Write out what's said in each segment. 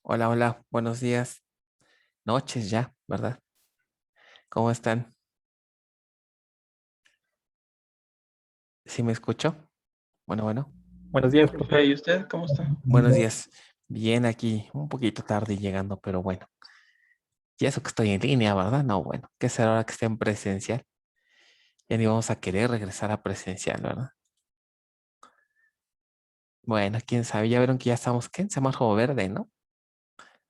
Hola, hola, buenos días, noches ya, ¿verdad? ¿Cómo están? ¿Sí me escucho? Bueno, Buenos días, profe. ¿Y usted cómo está? buenos días. Bien aquí, un poquito tarde llegando, pero bueno. Y eso que estoy en línea, ¿verdad? No, bueno, ¿qué será ahora que esté en presencial? Ya ni vamos a querer regresar a presencial, ¿verdad? Bueno, quién sabe, ya vieron que ya estamos, ¿qué? En semáforo verde, ¿no?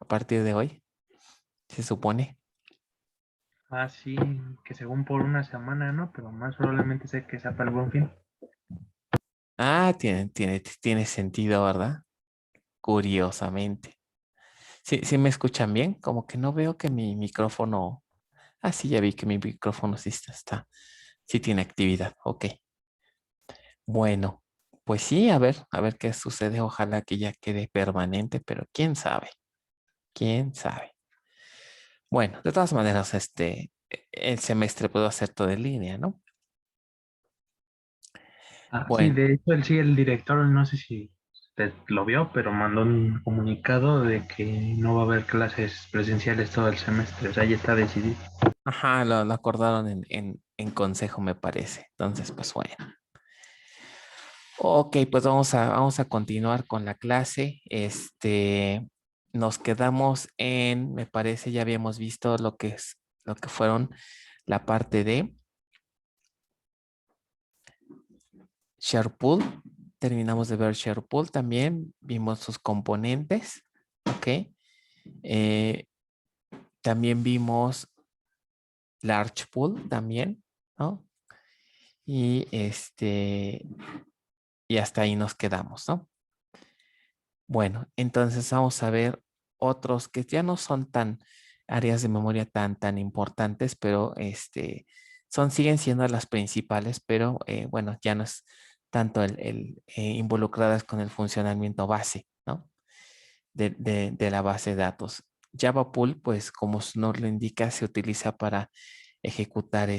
A partir de hoy, se supone. Ah, sí, que según por una semana, ¿no? Pero más probablemente sé que sea para el Buen Fin. Ah, tiene sentido, ¿verdad? Curiosamente. Sí, sí me escuchan bien, como que no veo que mi micrófono. Ah, sí, ya vi que mi micrófono sí sí tiene actividad. Ok. Bueno, pues sí, a ver qué sucede. Ojalá que ya quede permanente, pero quién sabe, quién sabe. Bueno, de todas maneras, el semestre puedo hacer todo en línea, ¿no? Ah, sí, Bueno, de hecho, el director, no sé si usted lo vio, pero mandó un comunicado de que no va a haber clases presenciales todo el semestre. O sea, ya está decidido. ajá, lo acordaron en consejo, me parece. Entonces, pues bueno. Ok, pues vamos a continuar con la clase. Nos quedamos me parece, ya habíamos visto lo que fueron la parte de SharePool. Terminamos de ver SharePool también. Vimos sus componentes. Ok. Eh, También vimos Large Pool también, ¿no? Y y hasta ahí nos quedamos, ¿no? Bueno, entonces vamos a ver otros que ya no son tan áreas de memoria tan importantes, pero siguen siendo las principales, pero bueno, ya no es tanto involucradas con el funcionamiento base, ¿no? De la base de datos. Java Pool, pues como su nombre lo indica, se utiliza para ejecutar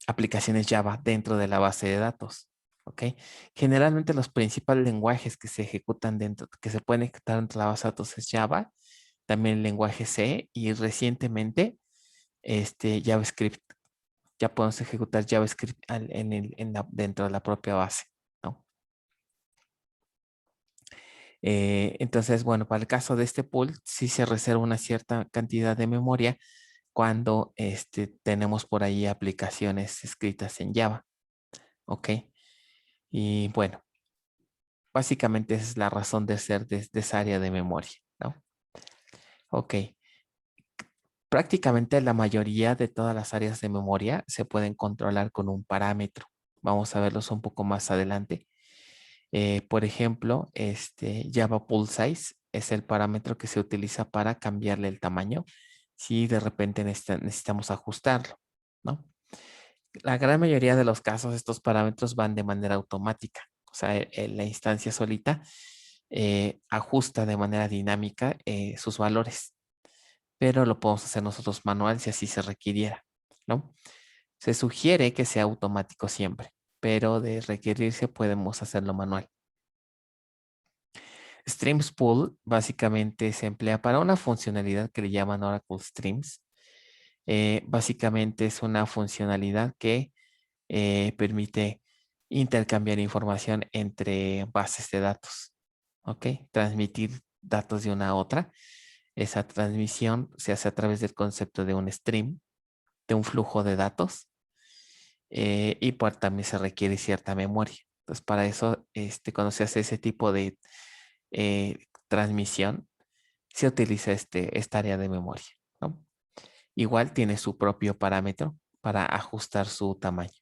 aplicaciones Java dentro de la base de datos. ¿Ok? Generalmente los principales lenguajes que se ejecutan dentro, que se pueden ejecutar dentro de la base de datos es Java, también el lenguaje C y recientemente JavaScript. Ya podemos ejecutar JavaScript dentro de la propia base, ¿no? Entonces, bueno, para el caso de este pool, sí se reserva una cierta cantidad de memoria cuando tenemos por ahí aplicaciones escritas en Java, ¿ok? Y bueno, básicamente esa es la razón de ser de esa área de memoria, ¿no? Ok. Prácticamente la mayoría de todas las áreas de memoria se pueden controlar con un parámetro. Vamos a verlos un poco más adelante. Por ejemplo, Java Pool Size es el parámetro que se utiliza para cambiarle el tamaño si de repente necesitamos ajustarlo, ¿no? La gran mayoría de los casos, estos parámetros van de manera automática. O sea, la instancia solita ajusta de manera dinámica sus valores, pero lo podemos hacer nosotros manual si así se requiriera, ¿no? Se sugiere que sea automático siempre, pero de requerirse podemos hacerlo manual. Streams Pool básicamente se emplea para una funcionalidad que le llaman Oracle Streams. Básicamente es una funcionalidad que permite intercambiar información entre bases de datos, ¿ok? Transmitir datos de una a otra. Esa transmisión se hace a través del concepto de un stream, de un flujo de datos, y también se requiere cierta memoria. Entonces, para eso, cuando se hace ese tipo de transmisión, se utiliza esta área de memoria, ¿no? Igual tiene su propio parámetro para ajustar su tamaño.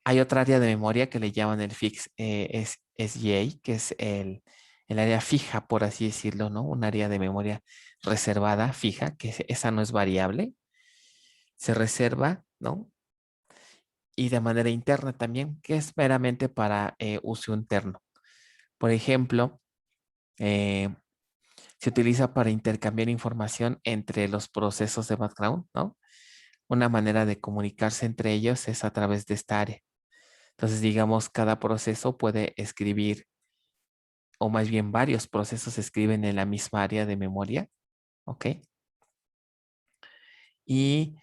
Hay otra área de memoria que le llaman el fix SGA, que es el área fija, por así decirlo, ¿no? Un área de memoria reservada, fija, que esa no es variable, se reserva, ¿no? Y de manera interna también, que es meramente para uso interno. Por ejemplo, eh, se utiliza para intercambiar información entre los procesos de background, ¿no? Una manera de comunicarse entre ellos es a través de esta área. Entonces, digamos, cada proceso puede escribir o más bien varios procesos se escriben en la misma área de memoria, ¿ok? Y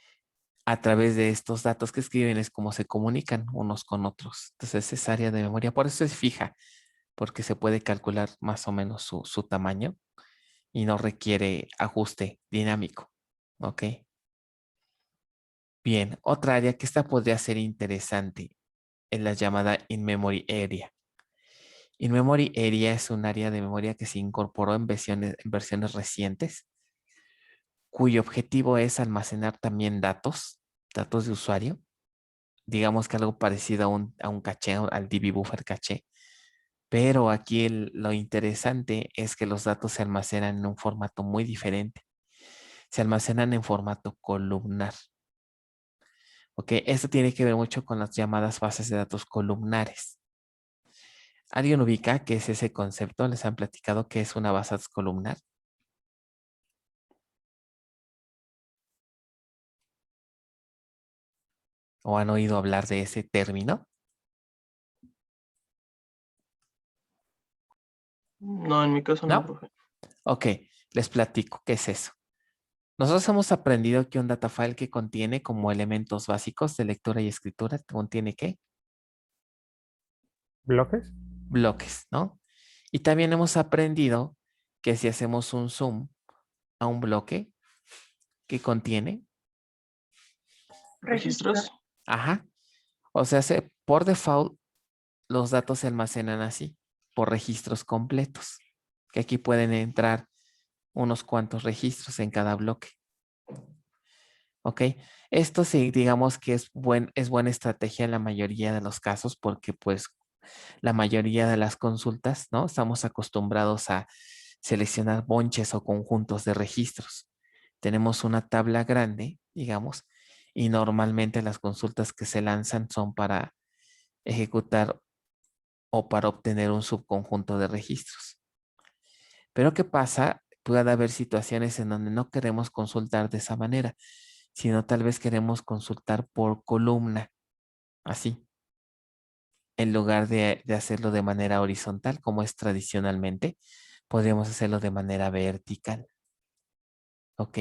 a través de estos datos que escriben es como se comunican unos con otros. Entonces, esa área de memoria, por eso es fija, porque se puede calcular más o menos su tamaño y no requiere ajuste dinámico, ¿ok? Bien, otra área que esta podría ser interesante es la llamada in-memory area. In-memory area es un área de memoria que se incorporó en versiones recientes, cuyo objetivo es almacenar también datos de usuario, digamos que algo parecido a un caché, al DB buffer caché, pero aquí lo interesante es que los datos se almacenan en un formato muy diferente. Se almacenan en formato columnar. ¿Ok? Esto tiene que ver mucho con las llamadas bases de datos columnares. ¿Alguien ubica qué es ese concepto? ¿Les han platicado qué es una base de datos columnar? ¿O han oído hablar de ese término? No, en mi caso no, ¿No? profe. Ok, les platico qué es eso. Nosotros hemos aprendido que un data file que contiene como elementos básicos de lectura y escritura, contiene ¿qué? ¿Bloques? Bloques, ¿no? Y también hemos aprendido que si hacemos un zoom a un bloque que contiene, ¿Registros? ajá, o sea, por default los datos se almacenan así, por registros completos, que aquí pueden entrar unos cuantos registros en cada bloque. ¿Ok? Esto sí, digamos que es buena estrategia en la mayoría de los casos porque pues la mayoría de las consultas, ¿no? Estamos acostumbrados a seleccionar bonches o conjuntos de registros. Tenemos una tabla grande, digamos, y normalmente las consultas que se lanzan son para ejecutar o para obtener un subconjunto de registros. Pero ¿qué pasa? Puede haber situaciones en donde no queremos consultar de esa manera, sino tal vez queremos consultar por columna, así, en lugar de hacerlo de manera horizontal, como es tradicionalmente, podríamos hacerlo de manera vertical. ¿Ok?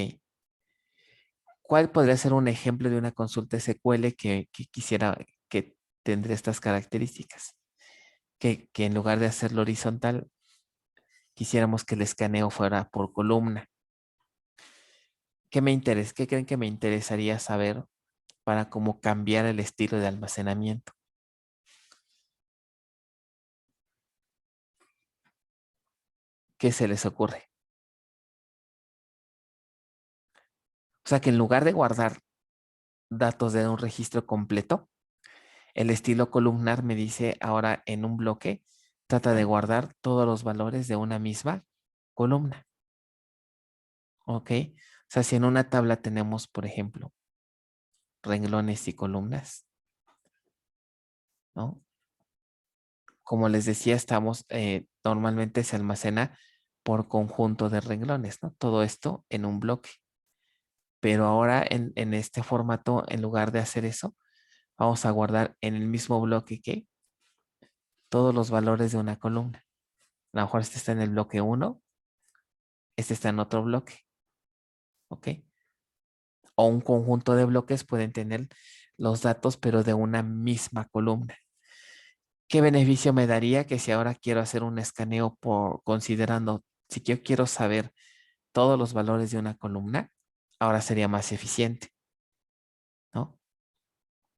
¿Cuál podría ser un ejemplo de una consulta SQL que quisiera que tendría estas características? Que en lugar de hacerlo horizontal, quisiéramos que el escaneo fuera por columna. ¿Qué creen que me interesaría saber para cómo cambiar el estilo de almacenamiento? ¿Qué se les ocurre? O sea, que en lugar de guardar datos de un registro completo, el estilo columnar me dice ahora en un bloque, trata de guardar todos los valores de una misma columna. ¿Ok? O sea, si en una tabla tenemos, por ejemplo, renglones y columnas, ¿no? Como les decía, normalmente se almacena por conjunto de renglones, ¿no? Todo esto en un bloque. Pero ahora en este formato, en lugar de hacer eso, vamos a guardar en el mismo bloque que todos los valores de una columna. A lo mejor este está en el bloque 1, este está en otro bloque, ¿ok? O un conjunto de bloques pueden tener los datos, pero de una misma columna. ¿Qué beneficio me daría que si ahora quiero hacer un escaneo considerando, si yo quiero saber todos los valores de una columna, ahora sería más eficiente, ¿no?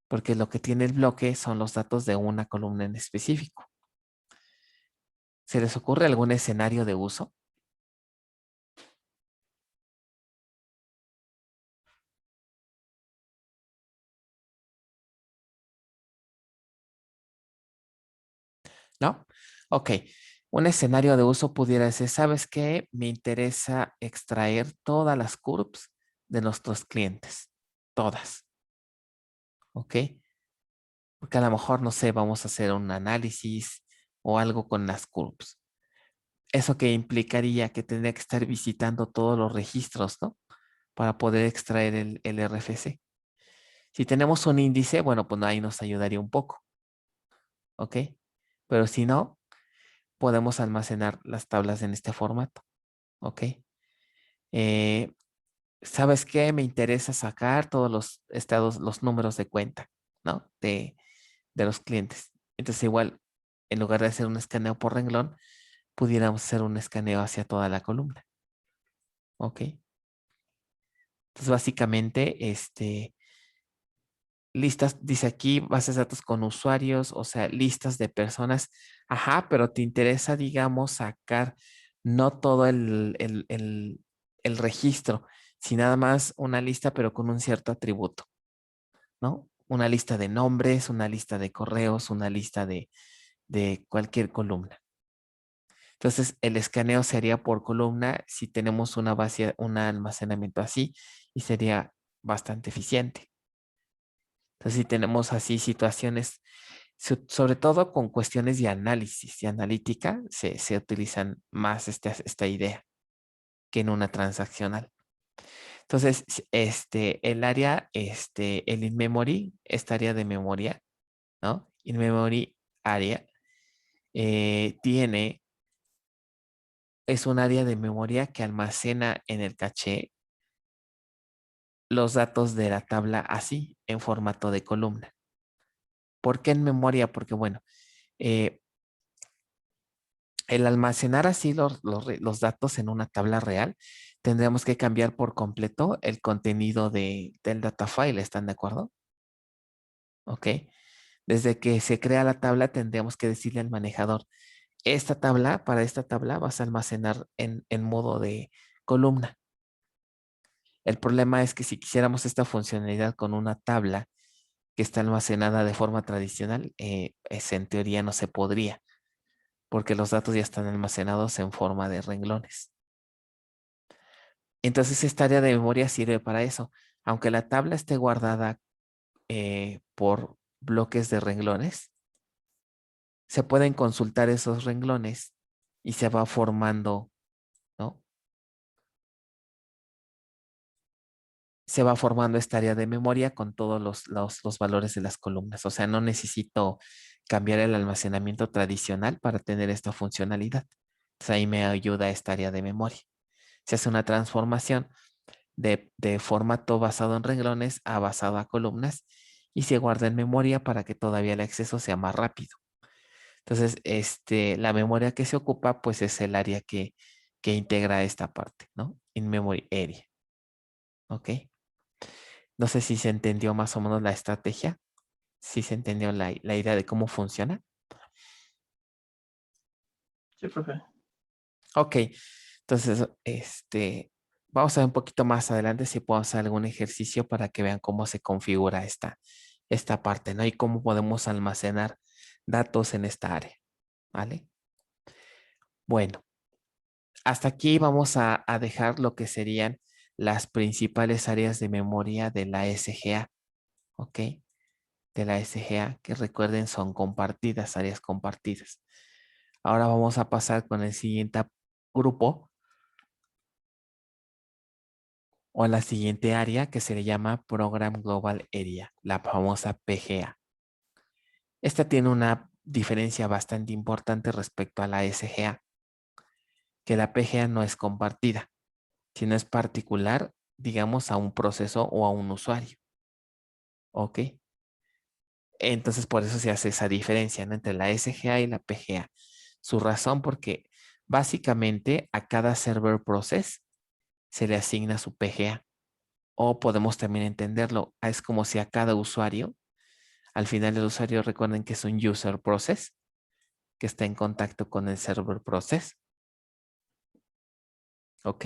Porque lo que tiene el bloque son los datos de una columna en específico. ¿Se les ocurre algún escenario de uso? ¿No? Ok. Un escenario de uso pudiera ser, ¿sabes qué? Me interesa extraer todas las CURPS de nuestros clientes. Todas. ¿Ok? Porque a lo mejor, no sé, vamos a hacer un análisis o algo con las CURPS. Eso que implicaría que tendría que estar visitando todos los registros, ¿no? Para poder extraer el RFC. Si tenemos un índice, bueno, pues ahí nos ayudaría un poco. ¿Ok? Pero si no, podemos almacenar las tablas en este formato. ¿Ok? ¿Sabes qué? Me interesa sacar todos los estados, los números de cuenta, ¿no? De los clientes. Entonces, igual, en lugar de hacer un escaneo por renglón, pudiéramos hacer un escaneo hacia toda la columna. ¿Ok? Entonces, básicamente, listas, dice aquí, bases de datos con usuarios, o sea, listas de personas. Ajá, pero te interesa, digamos, sacar no todo el registro, sino nada más una lista, pero con un cierto atributo, ¿no? Una lista de nombres, una lista de correos, una lista de cualquier columna. Entonces, el escaneo sería por columna si tenemos una base, un almacenamiento así, y sería bastante eficiente. Entonces, si tenemos así situaciones, sobre todo con cuestiones de análisis y analítica, se utilizan más esta idea que en una transaccional. Entonces, el área, el in-memory, esta área de memoria, ¿no? In-memory área, es un área de memoria que almacena en el caché los datos de la tabla así, en formato de columna. ¿Por qué en memoria? Porque, bueno, eh, el almacenar así los datos en una tabla real, tendríamos que cambiar por completo el contenido del data file, ¿están de acuerdo? ¿Ok? Desde que se crea la tabla, tendríamos que decirle al manejador, para esta tabla vas a almacenar en modo de columna. El problema es que si quisiéramos esta funcionalidad con una tabla que está almacenada de forma tradicional, en teoría no se podría, porque los datos ya están almacenados en forma de renglones. Entonces, esta área de memoria sirve para eso. Aunque la tabla esté guardada por bloques de renglones, se pueden consultar esos renglones y se va formando, ¿no? Se va formando esta área de memoria con todos los valores de las columnas. O sea, no necesito cambiar el almacenamiento tradicional para tener esta funcionalidad. Entonces, ahí me ayuda esta área de memoria. Se hace una transformación de formato basado en renglones a basado a columnas y se guarda en memoria para que todavía el acceso sea más rápido. Entonces, la memoria que se ocupa, pues es el área que integra esta parte, ¿no? In-memory area. ¿Ok? No sé si se entendió más o menos la estrategia, si se entendió la idea de cómo funciona. Sí, profe. Ok, entonces, vamos a ver un poquito más adelante si puedo hacer algún ejercicio para que vean cómo se configura esta parte, ¿no? Y cómo podemos almacenar datos en esta área, ¿vale? Bueno, hasta aquí vamos a dejar lo que serían las principales áreas de memoria de la SGA, ¿ok? De la SGA, que recuerden son compartidas, áreas compartidas. Ahora vamos a pasar con el siguiente grupo o la siguiente área que se le llama Program Global Area, la famosa PGA. Esta tiene una diferencia bastante importante respecto a la SGA, que la PGA no es compartida, sino es particular, digamos, a un proceso o a un usuario. ¿Ok? Entonces, por eso se hace esa diferencia, ¿no? Entre la SGA y la PGA. Su razón, porque básicamente a cada server process se le asigna su PGA. O podemos también entenderlo, es como si a cada usuario, al final el usuario recuerden que es un user process, que está en contacto con el server process. ¿Ok?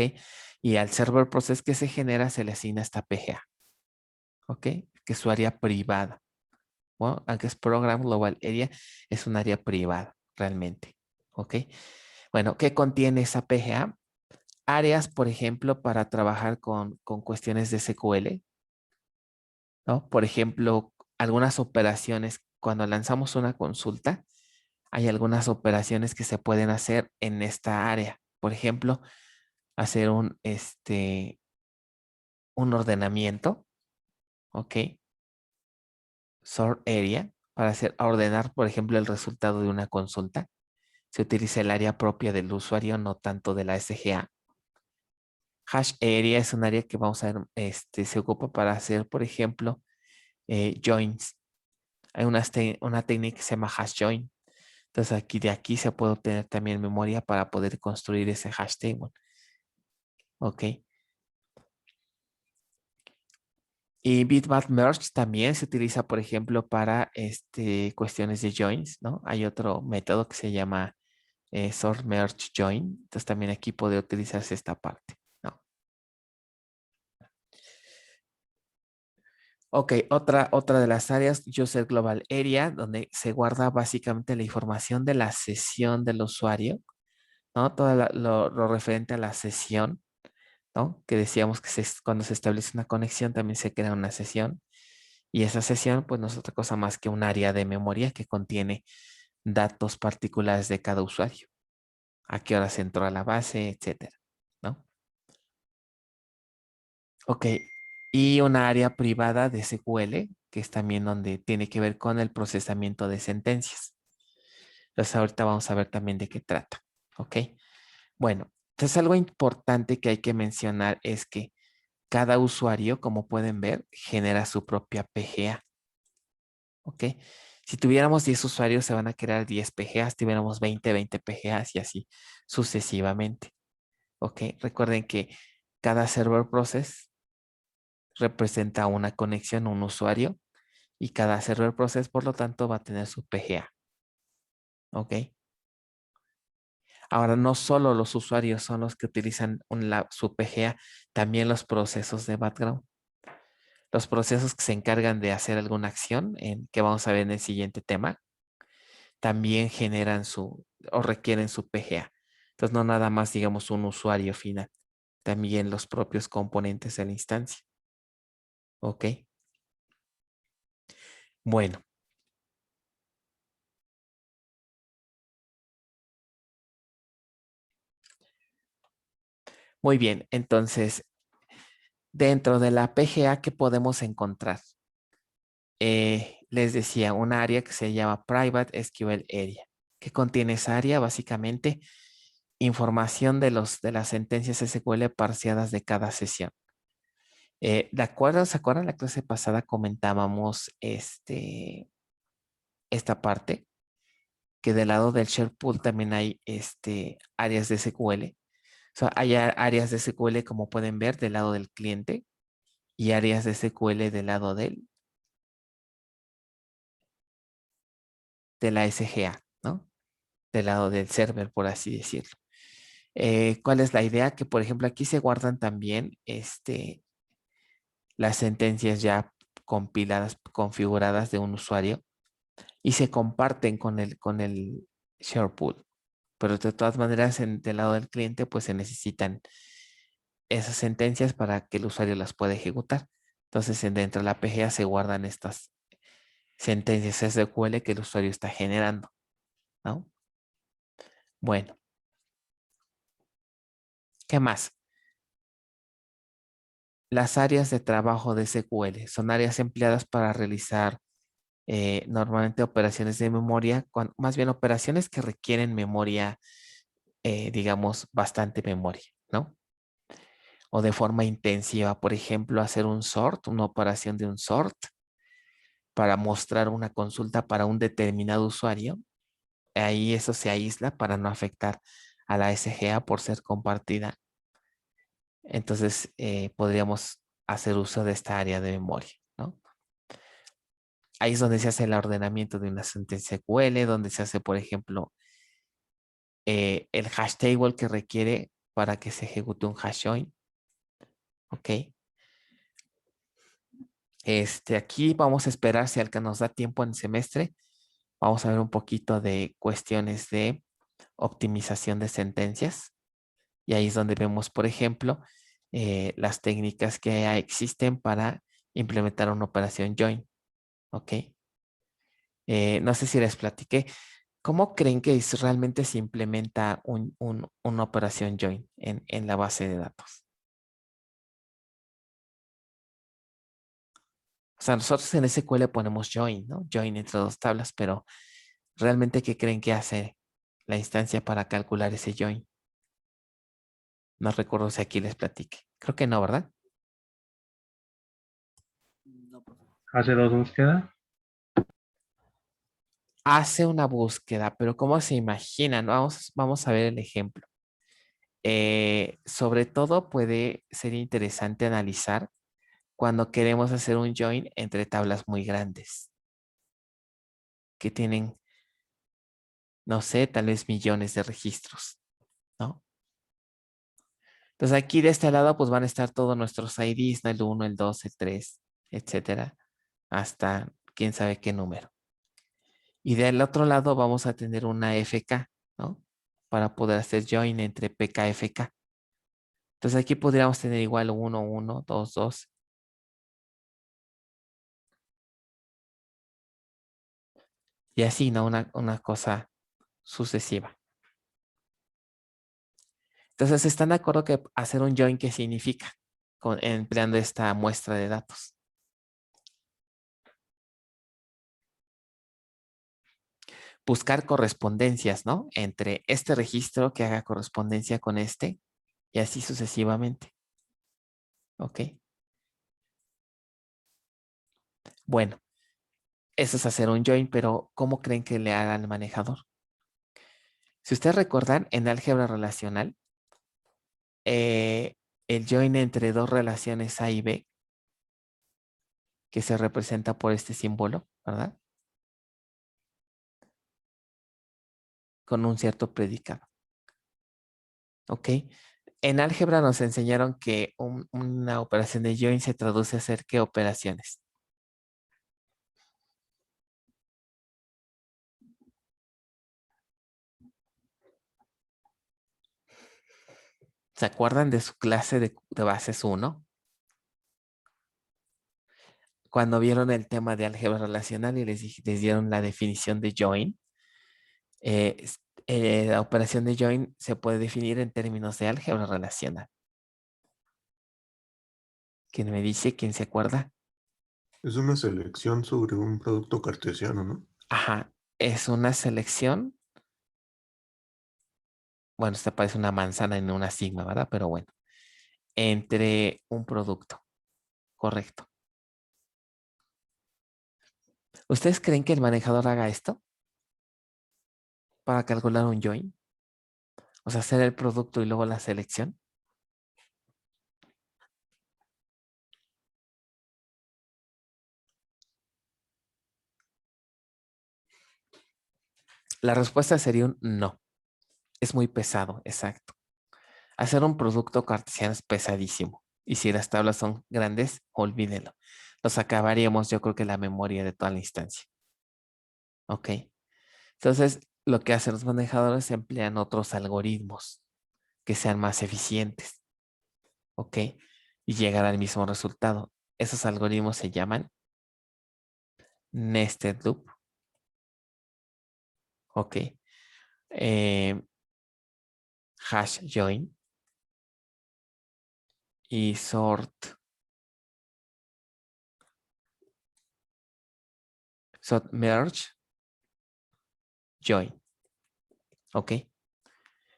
Y al server process que se genera se le asigna esta PGA. ¿Ok? Que es su área privada. Bueno, aunque es Program Global Area, es un área privada realmente. ¿Ok? Bueno, ¿qué contiene esa PGA? Áreas, por ejemplo, para trabajar con cuestiones de SQL, ¿no? Por ejemplo, algunas operaciones, cuando lanzamos una consulta, hay algunas operaciones que se pueden hacer en esta área. Por ejemplo, hacer un ordenamiento, ¿ok? Sort area, para ordenar, por ejemplo, el resultado de una consulta. se utiliza el área propia del usuario, no tanto de la SGA. Hash area es un área que vamos a ver, se ocupa para hacer, por ejemplo, joins. Hay una técnica que se llama hash join. Entonces de aquí se puede obtener también memoria para poder construir ese hash table. Ok. Y bitmap merge también se utiliza, por ejemplo, para cuestiones de joins, ¿no? Hay otro método que se llama sort merge join. Entonces también aquí puede utilizarse esta parte, ¿no? Ok, otra de las áreas, User Global Area, donde se guarda básicamente la información de la sesión del usuario, ¿no? Todo lo referente a la sesión, ¿no? Que decíamos que cuando se establece una conexión también se crea una sesión. Y esa sesión, pues no es otra cosa más que un área de memoria que contiene datos particulares de cada usuario. A qué hora se entró a la base, etcétera, ¿no? Ok. Y una área privada de SQL, que es también donde tiene que ver con el procesamiento de sentencias. Entonces ahorita vamos a ver también de qué trata. Ok. Bueno, entonces algo importante que hay que mencionar es que cada usuario, como pueden ver, genera su propia PGA. ¿Ok? Si tuviéramos 10 usuarios, se van a crear 10 PGAs, si tuviéramos 20 PGAs y así sucesivamente. ¿Ok? Recuerden que cada server process representa una conexión, un usuario, y cada server process, por lo tanto, va a tener su PGA. ¿Ok? Ahora, no solo los usuarios son los que utilizan su PGA, también los procesos de background. Los procesos que se encargan de hacer alguna acción, que vamos a ver en el siguiente tema, también generan o requieren su PGA. Entonces, no nada más, digamos, un usuario final, también los propios componentes de la instancia. ¿Ok? Bueno, muy bien. Entonces, dentro de la PGA, ¿qué podemos encontrar? Les decía, un área que se llama Private SQL Area. ¿Qué contiene esa área? Básicamente, información de las sentencias SQL parseadas de cada sesión. ¿Se acuerdan? La clase pasada comentábamos esta parte, que del lado del share pool también hay áreas de SQL. O sea, hay áreas de SQL, como pueden ver, del lado del cliente y áreas de SQL del lado de la SGA, ¿no? Del lado del server, por así decirlo. ¿Cuál es la idea? Que, por ejemplo, aquí se guardan también las sentencias ya compiladas, configuradas de un usuario y se comparten con el share pool. Pero de todas maneras, del lado del cliente, pues se necesitan esas sentencias para que el usuario las pueda ejecutar. Entonces, dentro de la PGA se guardan estas sentencias SQL que el usuario está generando, ¿no? Bueno, ¿qué más? Las áreas de trabajo de SQL son áreas empleadas para realizar normalmente operaciones de memoria, más bien operaciones que requieren memoria, digamos, bastante memoria, ¿no? O de forma intensiva, por ejemplo, hacer un sort, una operación de un sort para mostrar una consulta para un determinado usuario. Ahí eso se aísla para no afectar a la SGA por ser compartida. Entonces, podríamos hacer uso de esta área de memoria, ¿no? Ahí es donde se hace el ordenamiento de una sentencia SQL, donde se hace, por ejemplo, el hash table que requiere para que se ejecute un hash join. ¿Ok? Aquí vamos a esperar si al que nos da tiempo en el semestre. Vamos a ver un poquito de cuestiones de optimización de sentencias. Y ahí es donde vemos, por ejemplo, las técnicas que existen para implementar una operación join. ¿Ok? No sé si les platiqué. ¿Cómo creen que realmente se implementa una operación join en la base de datos? O sea, nosotros en SQL ponemos join, ¿no? Join entre dos tablas, pero realmente, ¿qué creen que hace? la instancia para calcular ese join. No recuerdo si aquí les platiqué. Creo que no, ¿verdad? No, profe. Hace dos búsquedas. Hace una búsqueda, pero ¿cómo se imaginan? Vamos a ver el ejemplo. Sobre todo puede ser interesante analizar cuando queremos hacer un join entre tablas muy grandes que tienen, no sé, tal vez millones de registros, ¿no? Entonces aquí de este lado pues van a estar todos nuestros IDs, ¿no? El 1, el 2, el 3, etcétera, hasta quién sabe qué número. Y del otro lado vamos a tener una FK, ¿no? Para poder hacer join entre PK y FK. Entonces aquí podríamos tener igual 1, 1, 2, 2. Y así, ¿no? Una cosa sucesiva. Entonces, ¿están de acuerdo que hacer un join qué significa? Empleando esta muestra de datos. Buscar correspondencias, ¿no? Entre este registro que haga correspondencia con este y así sucesivamente. ¿Ok? Bueno, eso es hacer un join, pero ¿cómo creen que le haga al manejador? Si ustedes recuerdan, en álgebra relacional, el join entre dos relaciones A y B, que se representa por este símbolo, ¿verdad? Con un cierto predicado. ¿Ok? En álgebra nos enseñaron que una operación de join se traduce a hacer ¿qué operaciones? ¿Se acuerdan de su clase de bases 1? Cuando vieron el tema de álgebra relacional y les dieron la definición de join, la operación de join se puede definir en términos de álgebra relacional. ¿Quién me dice? ¿Quién se acuerda? Es una selección sobre un producto cartesiano, ¿no? Ajá, es una selección. Bueno, esta parece una manzana en una sigma, ¿verdad? Pero bueno, entre un producto, correcto. ¿Ustedes creen que el manejador haga esto para calcular un join? O sea, hacer el producto y luego la selección. La respuesta sería un no. Es muy pesado, exacto. Hacer un producto cartesiano es pesadísimo. Y si las tablas son grandes, olvídenlo. Nos acabaríamos, yo creo que la memoria de toda la instancia. ¿Ok? Entonces, lo que hacen los manejadores es emplean otros algoritmos que sean más eficientes. ¿Ok? Y llegar al mismo resultado. Esos algoritmos se llaman nested loop. ¿Ok? Hash join y sort merge join. ¿Ok?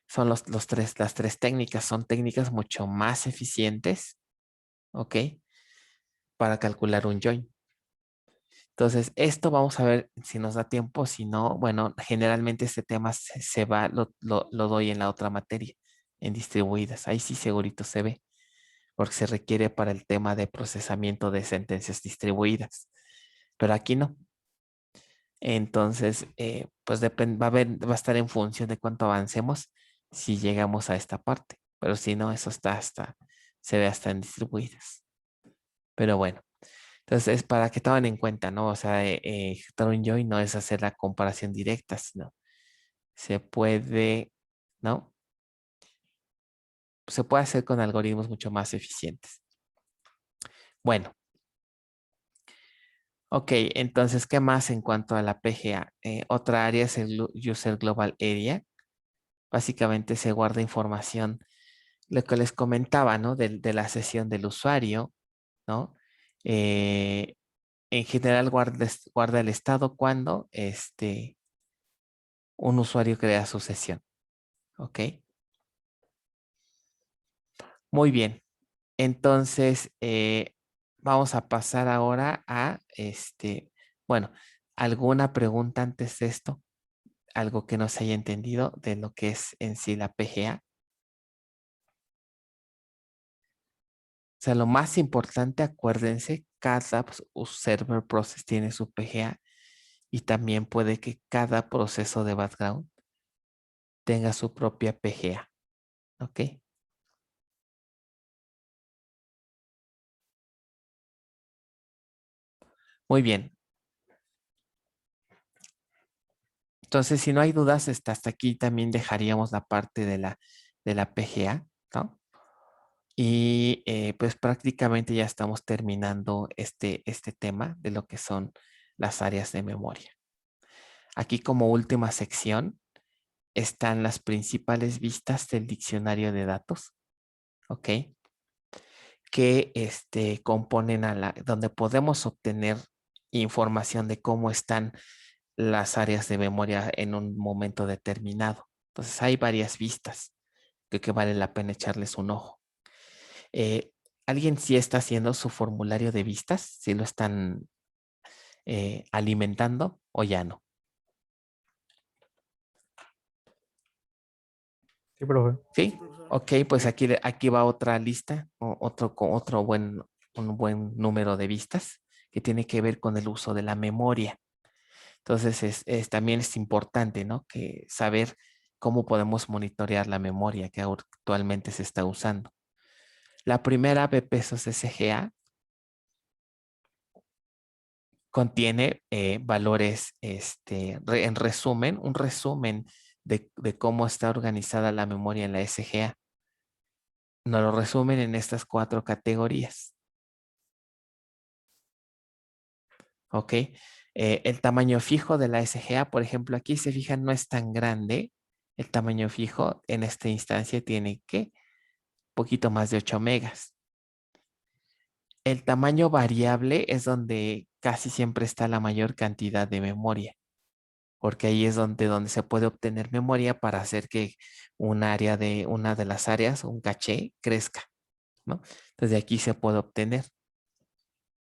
Son las tres técnicas. Son técnicas mucho más eficientes. ¿Ok? Para calcular un join. Entonces, esto vamos a ver si nos da tiempo. Si no, bueno, generalmente este tema se va, lo doy en la otra materia, en distribuidas. Ahí sí segurito se ve, porque se requiere para el tema de procesamiento de sentencias distribuidas. Pero aquí no. Entonces, pues va a estar en función de cuánto avancemos si llegamos a esta parte. Pero si no, eso se ve hasta en distribuidas. Pero bueno, entonces es para que tomen en cuenta, ¿no? O sea, ejecutar un join no es hacer la comparación directa, sino se puede, ¿no? Se puede hacer con algoritmos mucho más eficientes. Bueno, ok, entonces, ¿qué más en cuanto a la PGA? Otra área es el User Global Area. Básicamente se guarda información, lo que les comentaba, ¿no? De la sesión del usuario, ¿no? Eh, en general guarda el estado cuando un usuario crea su sesión. ¿Ok? Muy bien. Entonces, vamos a pasar ahora a bueno, ¿alguna pregunta antes de esto? ¿Algo que no se haya entendido de lo que es en sí la PGA? O sea, lo más importante, acuérdense, cada server process tiene su PGA y también puede que cada proceso de background tenga su propia PGA. ¿Ok? Muy bien. Entonces, si no hay dudas, hasta aquí también dejaríamos la parte de la PGA, ¿no? Y pues prácticamente ya estamos terminando este tema de lo que son las áreas de memoria. Aquí como última sección están las principales vistas del diccionario de datos, ¿ok? Que componen donde podemos obtener información de cómo están las áreas de memoria en un momento determinado. Entonces hay varias vistas que vale la pena echarles un ojo. ¿Alguien sí está haciendo su formulario de vistas? ¿Sí lo están alimentando o ya no? Sí, profe. ¿Sí? Ok, pues aquí va otra lista, un buen número de vistas que tiene que ver con el uso de la memoria. Entonces, también es importante, ¿no? Que saber cómo podemos monitorear la memoria que actualmente se está usando. La primera, BPSOS SGA, contiene valores, en resumen, un resumen de cómo está organizada la memoria en la SGA. Nos lo resumen en estas 4 categorías. ¿Ok? El tamaño fijo de la SGA, por ejemplo, aquí se fijan, no es tan grande. El tamaño fijo en esta instancia tiene que poquito más de 8 megas. El tamaño variable es donde casi siempre está la mayor cantidad de memoria, porque ahí es donde se puede obtener memoria para hacer que una de las áreas, un caché, crezca, ¿no? Entonces de aquí se puede obtener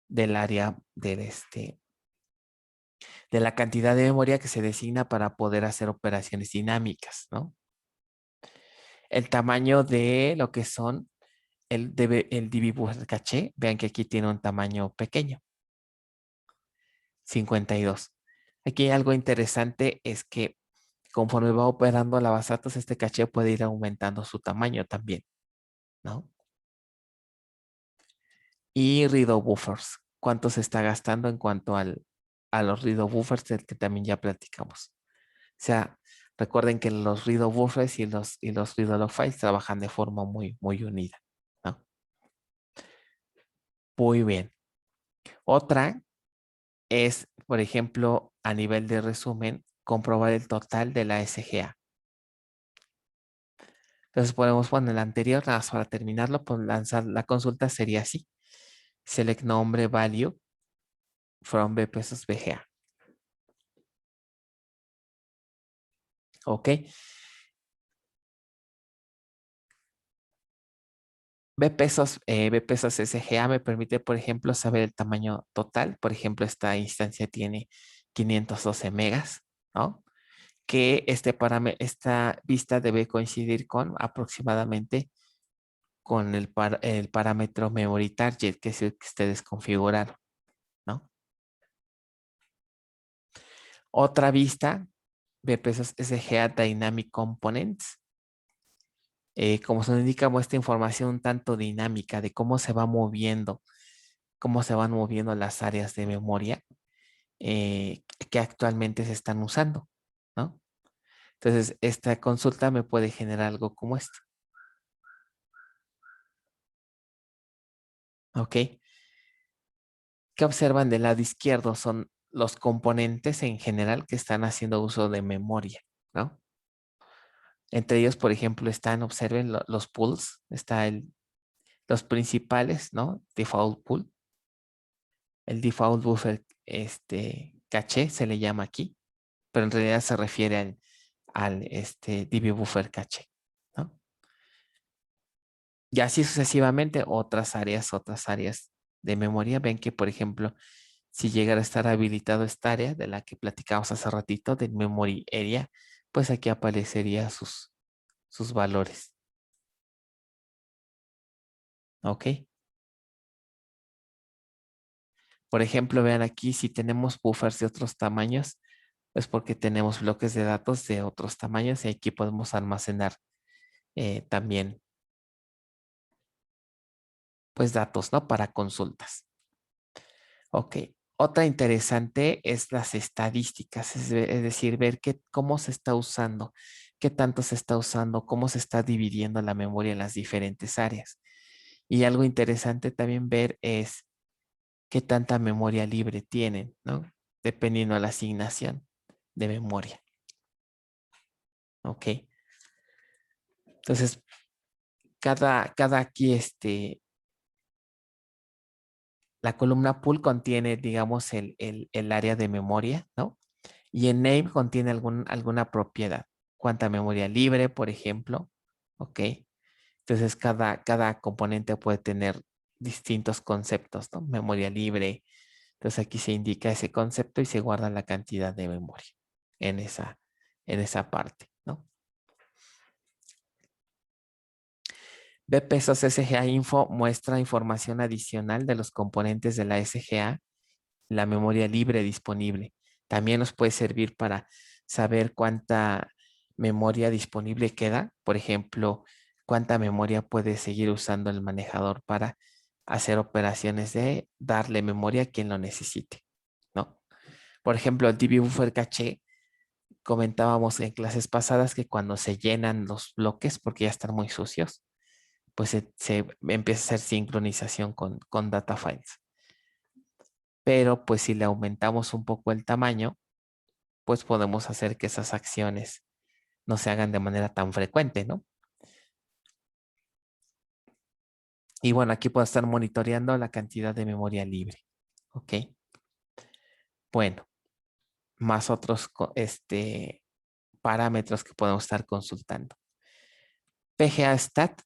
del área de la cantidad de memoria que se designa para poder hacer operaciones dinámicas, ¿no? El tamaño de lo que son el DB buffer caché, vean que aquí tiene un tamaño pequeño, 52. Aquí algo interesante es que conforme va operando la base de datos, este caché puede ir aumentando su tamaño también, ¿no? Y redo buffers, ¿cuánto se está gastando en cuanto a los redo buffers del que también ya platicamos? O sea, recuerden que los redo buffers y los redo log files trabajan de forma muy, muy unida, ¿no? Muy bien. Otra es, por ejemplo, a nivel de resumen, comprobar el total de la SGA. Entonces podemos poner el anterior, nada más para terminarlo, pues lanzar la consulta sería así. Select nombre value from BPSOS BGA. Ok. BPSOS SGA me permite, por ejemplo, saber el tamaño total. Por ejemplo, esta instancia tiene 512 megas, ¿no? Que esta vista debe coincidir con aproximadamente con el parámetro memory target, que es el que ustedes configuraron, ¿no? Otra vista, BPSOS SGA Dynamic Components. Como se nos indica, muestra información un tanto dinámica de cómo se va moviendo, cómo se van moviendo las áreas de memoria que actualmente se están usando, ¿no? Entonces, esta consulta me puede generar algo como esto. ¿Ok? ¿Qué observan del lado izquierdo? Son los componentes en general que están haciendo uso de memoria, ¿no? Entre ellos, por ejemplo, observen los pools, los principales, ¿no? Default pool, el default buffer, caché se le llama aquí, pero en realidad se refiere al DB buffer caché, ¿no? Y así sucesivamente otras áreas de memoria. Ven que, por ejemplo, si llegara a estar habilitado esta área de la que platicamos hace ratito, del memory area, pues aquí aparecería sus valores. ¿Ok? Por ejemplo, vean aquí, si tenemos buffers de otros tamaños, es porque tenemos bloques de datos de otros tamaños y aquí podemos almacenar también, pues, datos, ¿no? Para consultas. Ok. Otra interesante es las estadísticas, es decir, ver cómo se está usando, qué tanto se está usando, cómo se está dividiendo la memoria en las diferentes áreas. Y algo interesante también ver es qué tanta memoria libre tienen, ¿no? Dependiendo de la asignación de memoria. Ok. Entonces, cada aquí, la columna pool contiene, digamos, el área de memoria, ¿no? Y en name contiene alguna propiedad. Cuánta memoria libre, por ejemplo. Ok. Entonces, cada componente puede tener distintos conceptos, ¿no? Memoria libre. Entonces, aquí se indica ese concepto y se guarda la cantidad de memoria en esa parte, ¿no? BPSOS SGA Info muestra información adicional de los componentes de la SGA, la memoria libre disponible. También nos puede servir para saber cuánta memoria disponible queda. Por ejemplo, cuánta memoria puede seguir usando el manejador para hacer operaciones de darle memoria a quien lo necesite, ¿no? Por ejemplo, el DB Buffer Caché, comentábamos en clases pasadas que cuando se llenan los bloques, porque ya están muy sucios, pues se empieza a hacer sincronización con data files. Pero pues si le aumentamos un poco el tamaño, pues podemos hacer que esas acciones no se hagan de manera tan frecuente, ¿no? Y bueno, aquí puedo estar monitoreando la cantidad de memoria libre. ¿Ok? Bueno, más otros parámetros que podemos estar consultando. PGA Stat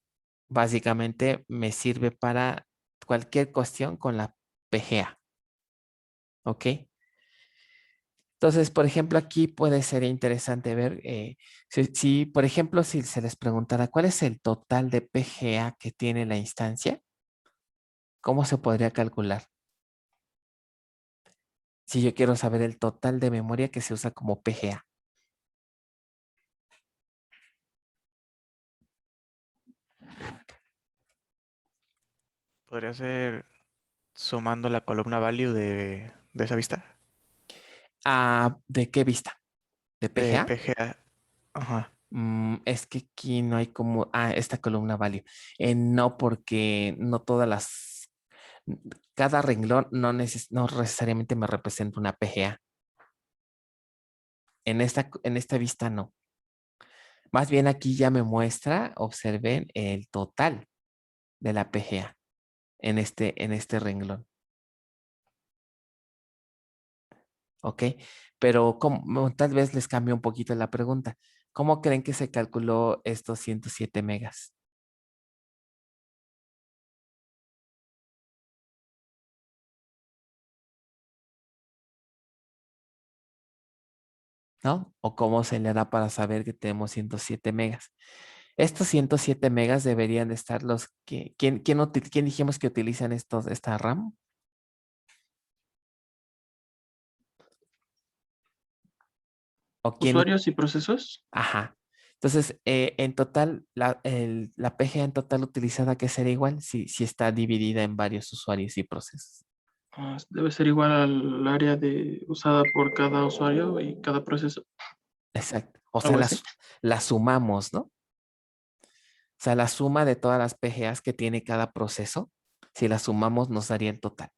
básicamente me sirve para cualquier cuestión con la PGA. ¿Ok? Entonces, por ejemplo, aquí puede ser interesante ver si, por ejemplo, si se les preguntara cuál es el total de PGA que tiene la instancia, ¿cómo se podría calcular? Si yo quiero saber el total de memoria que se usa como PGA. Podría ser sumando la columna value de esa vista. Ah, ¿de qué vista? ¿De De PGA? PGA. Ajá. Es que aquí no hay como, esta columna value. No, porque no todas cada renglón no necesariamente me representa una PGA. En esta vista no. Más bien aquí ya me muestra, observen el total de la PGA en este renglón. ¿Ok? Pero tal vez les cambie un poquito la pregunta. ¿Cómo creen que se calculó estos 107 megas? ¿No? ¿O cómo se le hará para saber que tenemos 107 megas? Estos 107 megas deberían de estar los que... ¿Quién dijimos que utilizan esta RAM? ¿O quién? Usuarios y procesos. Ajá. Entonces, en total, la PGA en total utilizada, ¿qué será igual? Si está dividida en varios usuarios y procesos. Debe ser igual al área usada por cada usuario y cada proceso. Exacto. O sea, Algo así. la sumamos, ¿no? O sea, la suma de todas las PGAs que tiene cada proceso, si la sumamos, nos daría el total.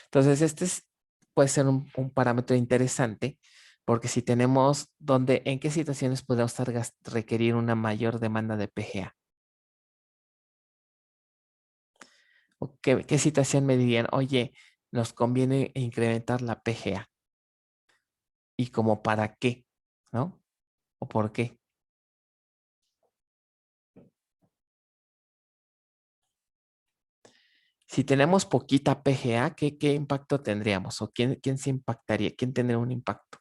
Entonces, puede ser un parámetro interesante, porque si tenemos en qué situaciones podemos requerir una mayor demanda de PGA. ¿O qué situación me dirían? Oye, nos conviene incrementar la PGA. y como para qué, ¿no? ¿O por qué? Si tenemos poquita PGA, ¿qué impacto tendríamos? ¿O quién se impactaría? ¿Quién tendría un impacto?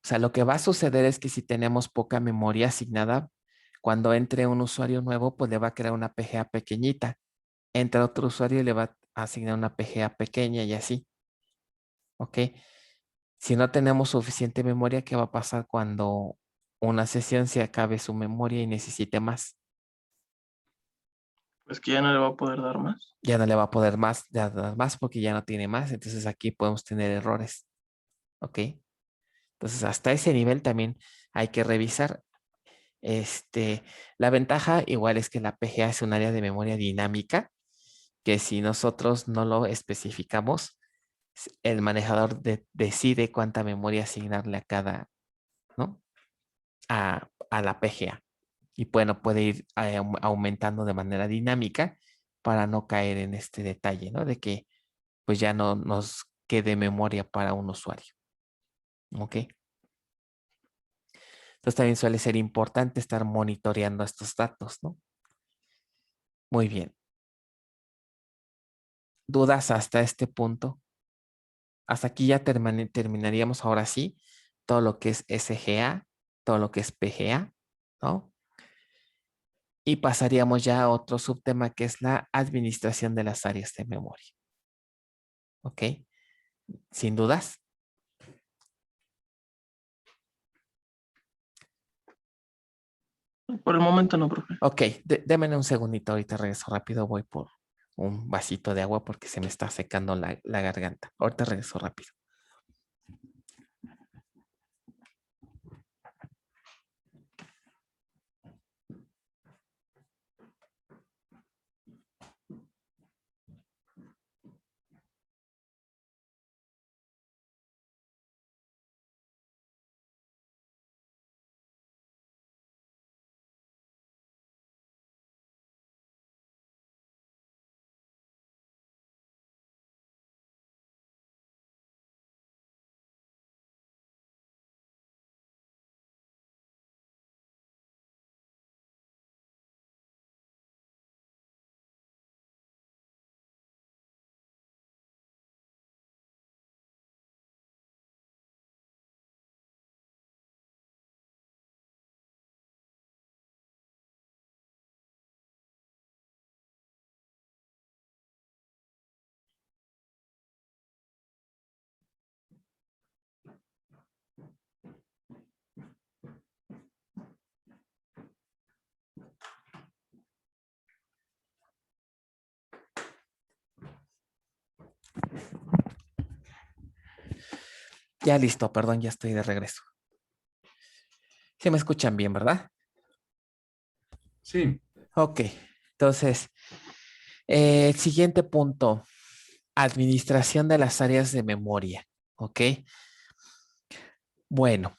O sea, lo que va a suceder es que si tenemos poca memoria asignada, cuando entre un usuario nuevo, pues le va a crear una PGA pequeñita. Entra otro usuario y le va a asignar una PGA pequeña y así. ¿Ok? Si no tenemos suficiente memoria, ¿qué va a pasar cuando una sesión se acabe su memoria y necesite más? Pues que ya no le va a poder dar más. Ya no le va a poder más, dar más porque ya no tiene más. Entonces aquí podemos tener errores. ¿Ok? Entonces hasta ese nivel también hay que revisar. La ventaja igual es que la PGA es un área de memoria dinámica que si nosotros no lo especificamos, el manejador decide cuánta memoria asignarle a cada, ¿no? A la PGA. Y bueno, puede ir aumentando de manera dinámica para no caer en este detalle, ¿no? De que pues ya no nos quede memoria para un usuario. ¿Ok? Entonces también suele ser importante estar monitoreando estos datos, ¿no? Muy bien. ¿Dudas hasta este punto? Hasta aquí ya terminaríamos ahora sí todo lo que es SGA, todo lo que es PGA, ¿no? Y pasaríamos ya a otro subtema que es la administración de las áreas de memoria. ¿Ok? Sin dudas. Por el momento no, profe. Ok, démenme un segundito, ahorita regreso rápido, voy por un vasito de agua porque se me está secando la garganta. Ahorita regreso rápido. Ya listo, perdón, ya estoy de regreso. ¿Sí me escuchan bien, verdad? Sí, Ok, entonces, el siguiente punto, administración de las áreas de memoria. Ok, bueno,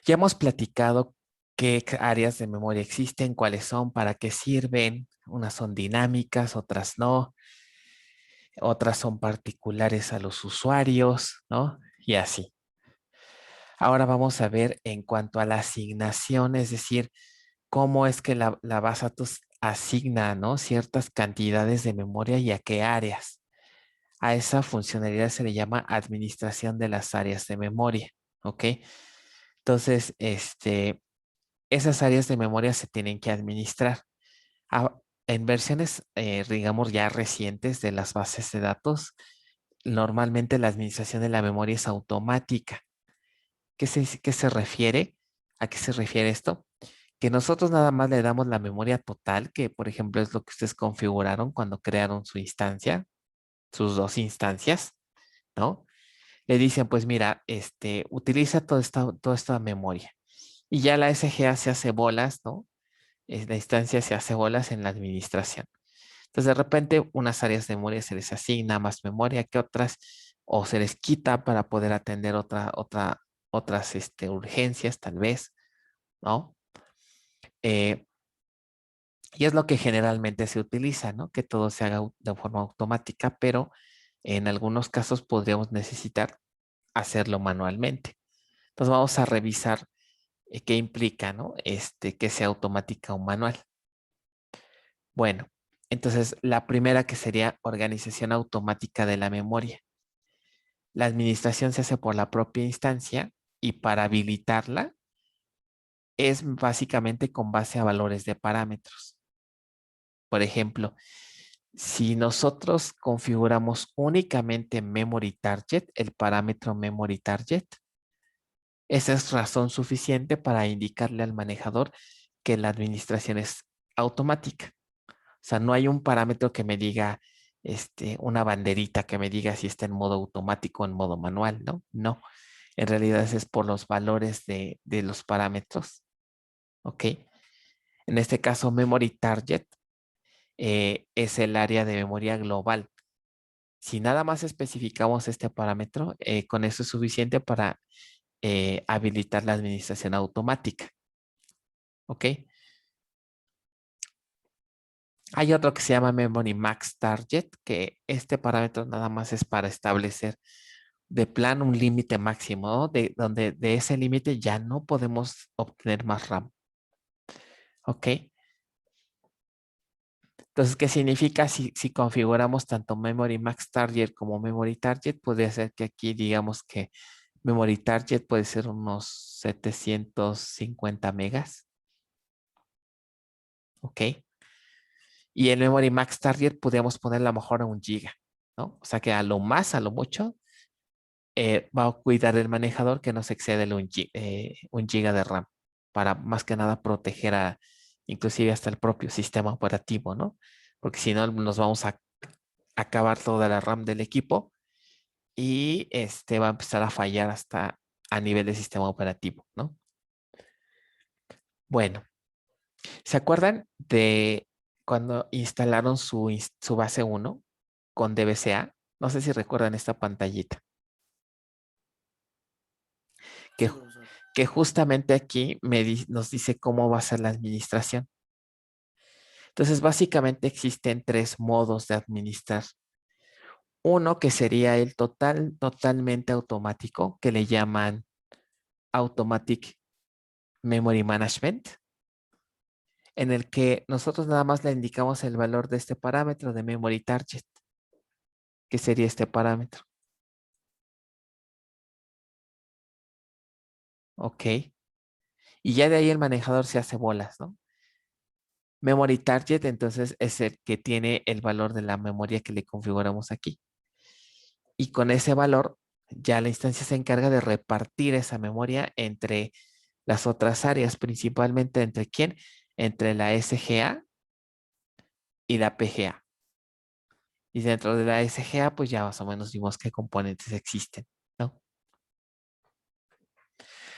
ya hemos platicado qué áreas de memoria existen, cuáles son, para qué sirven. Unas son dinámicas, otras no. Otras son particulares a los usuarios, ¿no? Y así. Ahora vamos a ver en cuanto a la asignación, es decir, cómo es que la base de datos asigna, ¿no? Ciertas cantidades de memoria y a qué áreas. A esa funcionalidad se le llama administración de las áreas de memoria, ¿ok? Entonces, esas áreas de memoria se tienen que administrar. En versiones, digamos, ya recientes de las bases de datos, normalmente la administración de la memoria es automática. ¿Qué se refiere? ¿A qué se refiere esto? Que nosotros nada más le damos la memoria total, que por ejemplo es lo que ustedes configuraron cuando crearon su instancia, sus dos instancias, ¿no? Le dicen, pues mira, utiliza toda esta memoria. Y ya la SGA se hace bolas, ¿no? La instancia se hace bolas en la administración. Entonces, de repente, unas áreas de memoria se les asigna más memoria que otras, o se les quita para poder atender otras urgencias, tal vez, ¿no? Eh, Y es lo que generalmente se utiliza, ¿no? Que todo se haga de forma automática, pero en algunos casos podríamos necesitar hacerlo manualmente. Entonces vamos a revisar qué implica, ¿no? Que sea automática o manual. Bueno, entonces la primera que sería organización automática de la memoria. La administración se hace por la propia instancia y para habilitarla es básicamente con base a valores de parámetros. Por ejemplo, si nosotros configuramos únicamente memory target, el parámetro memory target, esa es razón suficiente para indicarle al manejador que la administración es automática. O sea, no hay un parámetro que me diga, una banderita que me diga si está en modo automático o en modo manual, ¿no? No, en realidad es por los valores de los parámetros, ¿ok? En este caso, memory target es el área de memoria global. Si nada más especificamos este parámetro, con eso es suficiente para habilitar la administración automática. ¿Ok? Hay otro que se llama Memory Max Target, que este parámetro nada más es para establecer de plano un límite máximo, ¿no? Donde de ese límite ya no podemos obtener más RAM. ¿Ok? Entonces, ¿qué significa? Si configuramos tanto Memory Max Target como Memory Target, puede ser que aquí digamos que Memory Target puede ser unos 750 megas. ¿Ok? Y el Memory Max Target podríamos poner a lo mejor a 1 GB, ¿no? O sea que a lo más, a lo mucho, va a cuidar el manejador que no se excede el 1 GB de RAM para más que nada proteger inclusive hasta el propio sistema operativo, ¿no? Porque si no nos vamos a acabar toda la RAM del equipo y va a empezar a fallar hasta a nivel de sistema operativo, ¿no? Bueno, ¿se acuerdan de cuando instalaron su base 1 con DBCA? No sé si recuerdan esta pantallita. Que, Sí, profesor. que justamente aquí nos dice cómo va a ser la administración. Entonces, básicamente existen 3 modos de administrar. Uno que sería el totalmente automático, que le llaman Automatic Memory Management, en el que nosotros nada más le indicamos el valor de este parámetro de Memory Target, que sería este parámetro. Ok. Y ya de ahí el manejador se hace bolas, ¿no? Memory Target, entonces, es el que tiene el valor de la memoria que le configuramos aquí. Y con ese valor, ya la instancia se encarga de repartir esa memoria entre las otras áreas, principalmente entre quién? Entre la SGA y la PGA. Y dentro de la SGA, pues ya más o menos vimos qué componentes existen, ¿no?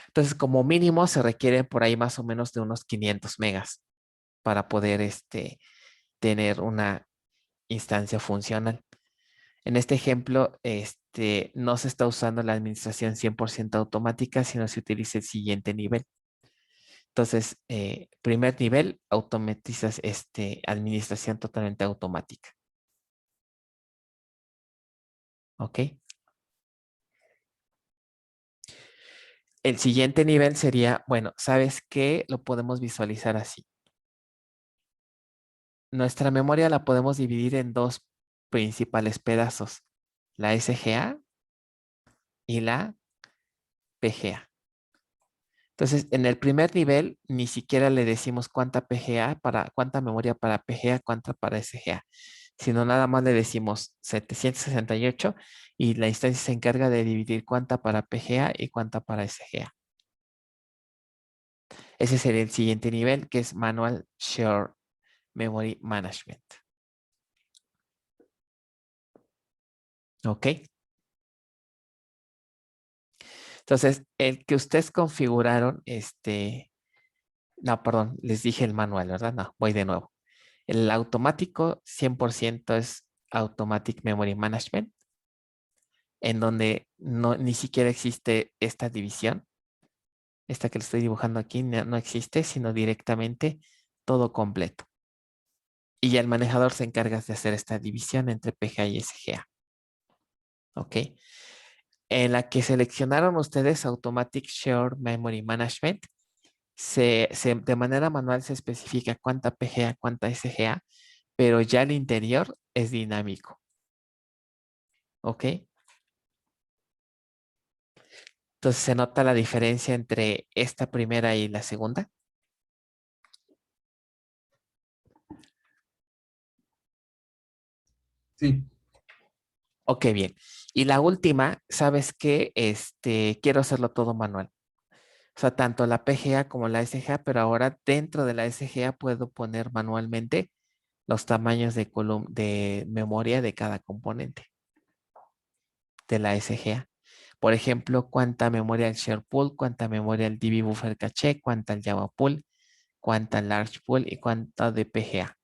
Entonces, como mínimo, se requiere por ahí más o menos de unos 500 megas para poder tener una instancia funcional. En este ejemplo, no se está usando la administración 100% automática, sino se utiliza el siguiente nivel. Entonces, primer nivel, automatizas administración totalmente automática. ¿Ok? El siguiente nivel sería, bueno, ¿sabes qué? Lo podemos visualizar así. Nuestra memoria la podemos dividir en 2 principales pedazos, la SGA y la PGA. Entonces, en el primer nivel, ni siquiera le decimos cuánta memoria para PGA, cuánta para SGA, sino nada más le decimos 768 y la instancia se encarga de dividir cuánta para PGA y cuánta para SGA. Ese sería el siguiente nivel, que es Manual Share Memory Management. ¿Ok? Entonces, el que ustedes configuraron, no, perdón, les dije el manual, ¿verdad? No, voy de nuevo. El automático 100% es Automatic Memory Management, en donde ni siquiera existe esta división. Esta que le estoy dibujando aquí no existe, sino directamente todo completo. Y el manejador se encarga de hacer esta división entre PGA y SGA. ¿Ok? En la que seleccionaron ustedes Automatic Share Memory Management, de manera manual se especifica cuánta PGA, cuánta SGA, pero ya el interior es dinámico. ¿Ok? Entonces se nota la diferencia entre esta primera y la segunda. Sí. Ok, bien. Y la última, ¿sabes qué? Quiero hacerlo todo manual. O sea, tanto la PGA como la SGA, pero ahora dentro de la SGA puedo poner manualmente los tamaños de memoria de cada componente de la SGA. Por ejemplo, cuánta memoria el share pool, cuánta memoria el DB buffer caché, cuánta el Java pool, cuánta el large pool y cuánta de PGA.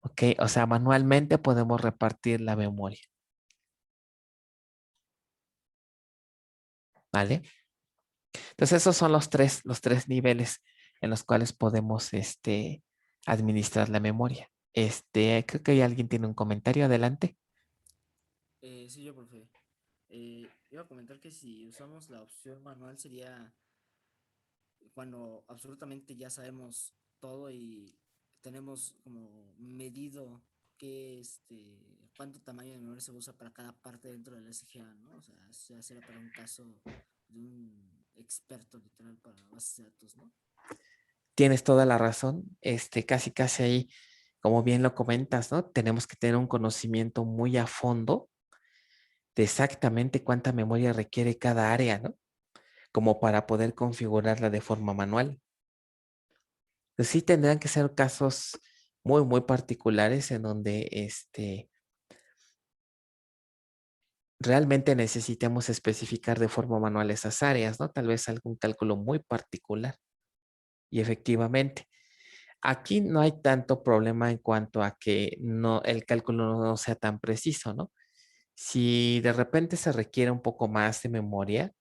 Ok, o sea, manualmente podemos repartir la memoria. ¿Vale? Entonces, esos son los tres niveles en los cuales podemos administrar la memoria. Creo que alguien tiene un comentario. Adelante. Sí, yo, profe. Iba a comentar que si usamos la opción manual sería cuando absolutamente ya sabemos todo y tenemos como medido qué, cuánto tamaño de memoria se usa para cada parte dentro del SGA, ¿no? O sea, eso ya será para un caso de un experto literal para bases de datos, ¿no? Tienes toda la razón. Casi ahí, como bien lo comentas, ¿no? Tenemos que tener un conocimiento muy a fondo de exactamente cuánta memoria requiere cada área, ¿no? Como para poder configurarla de forma manual. Pues sí tendrán que ser casos muy particulares en donde realmente necesitemos especificar de forma manual esas áreas, ¿no? Tal vez algún cálculo muy particular. Y efectivamente, aquí no hay tanto problema en cuanto a que el cálculo no sea tan preciso, ¿no? Si de repente se requiere un poco más de memoria,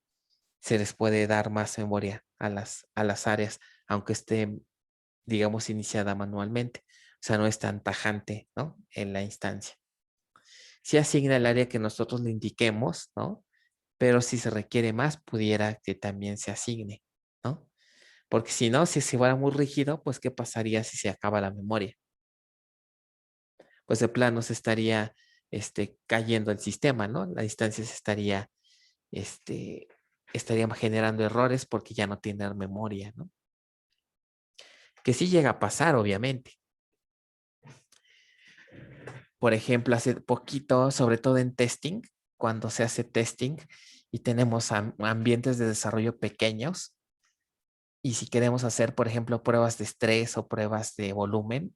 se les puede dar más memoria a las áreas, aunque esté, digamos, iniciada manualmente. O sea, no es tan tajante, ¿no? En la instancia. Sí asigna el área que nosotros le indiquemos, ¿no? Pero si se requiere más, pudiera que también se asigne, ¿no? Porque si no, si fuera muy rígido, pues ¿qué pasaría si se acaba la memoria? Pues de plano se estaría cayendo el sistema, ¿no? La instancia se estaría generando errores porque ya no tiene memoria, ¿no? Que sí llega a pasar, obviamente. Por ejemplo, hace poquito, sobre todo en testing, cuando se hace testing y tenemos ambientes de desarrollo pequeños, y si queremos hacer, por ejemplo, pruebas de estrés o pruebas de volumen,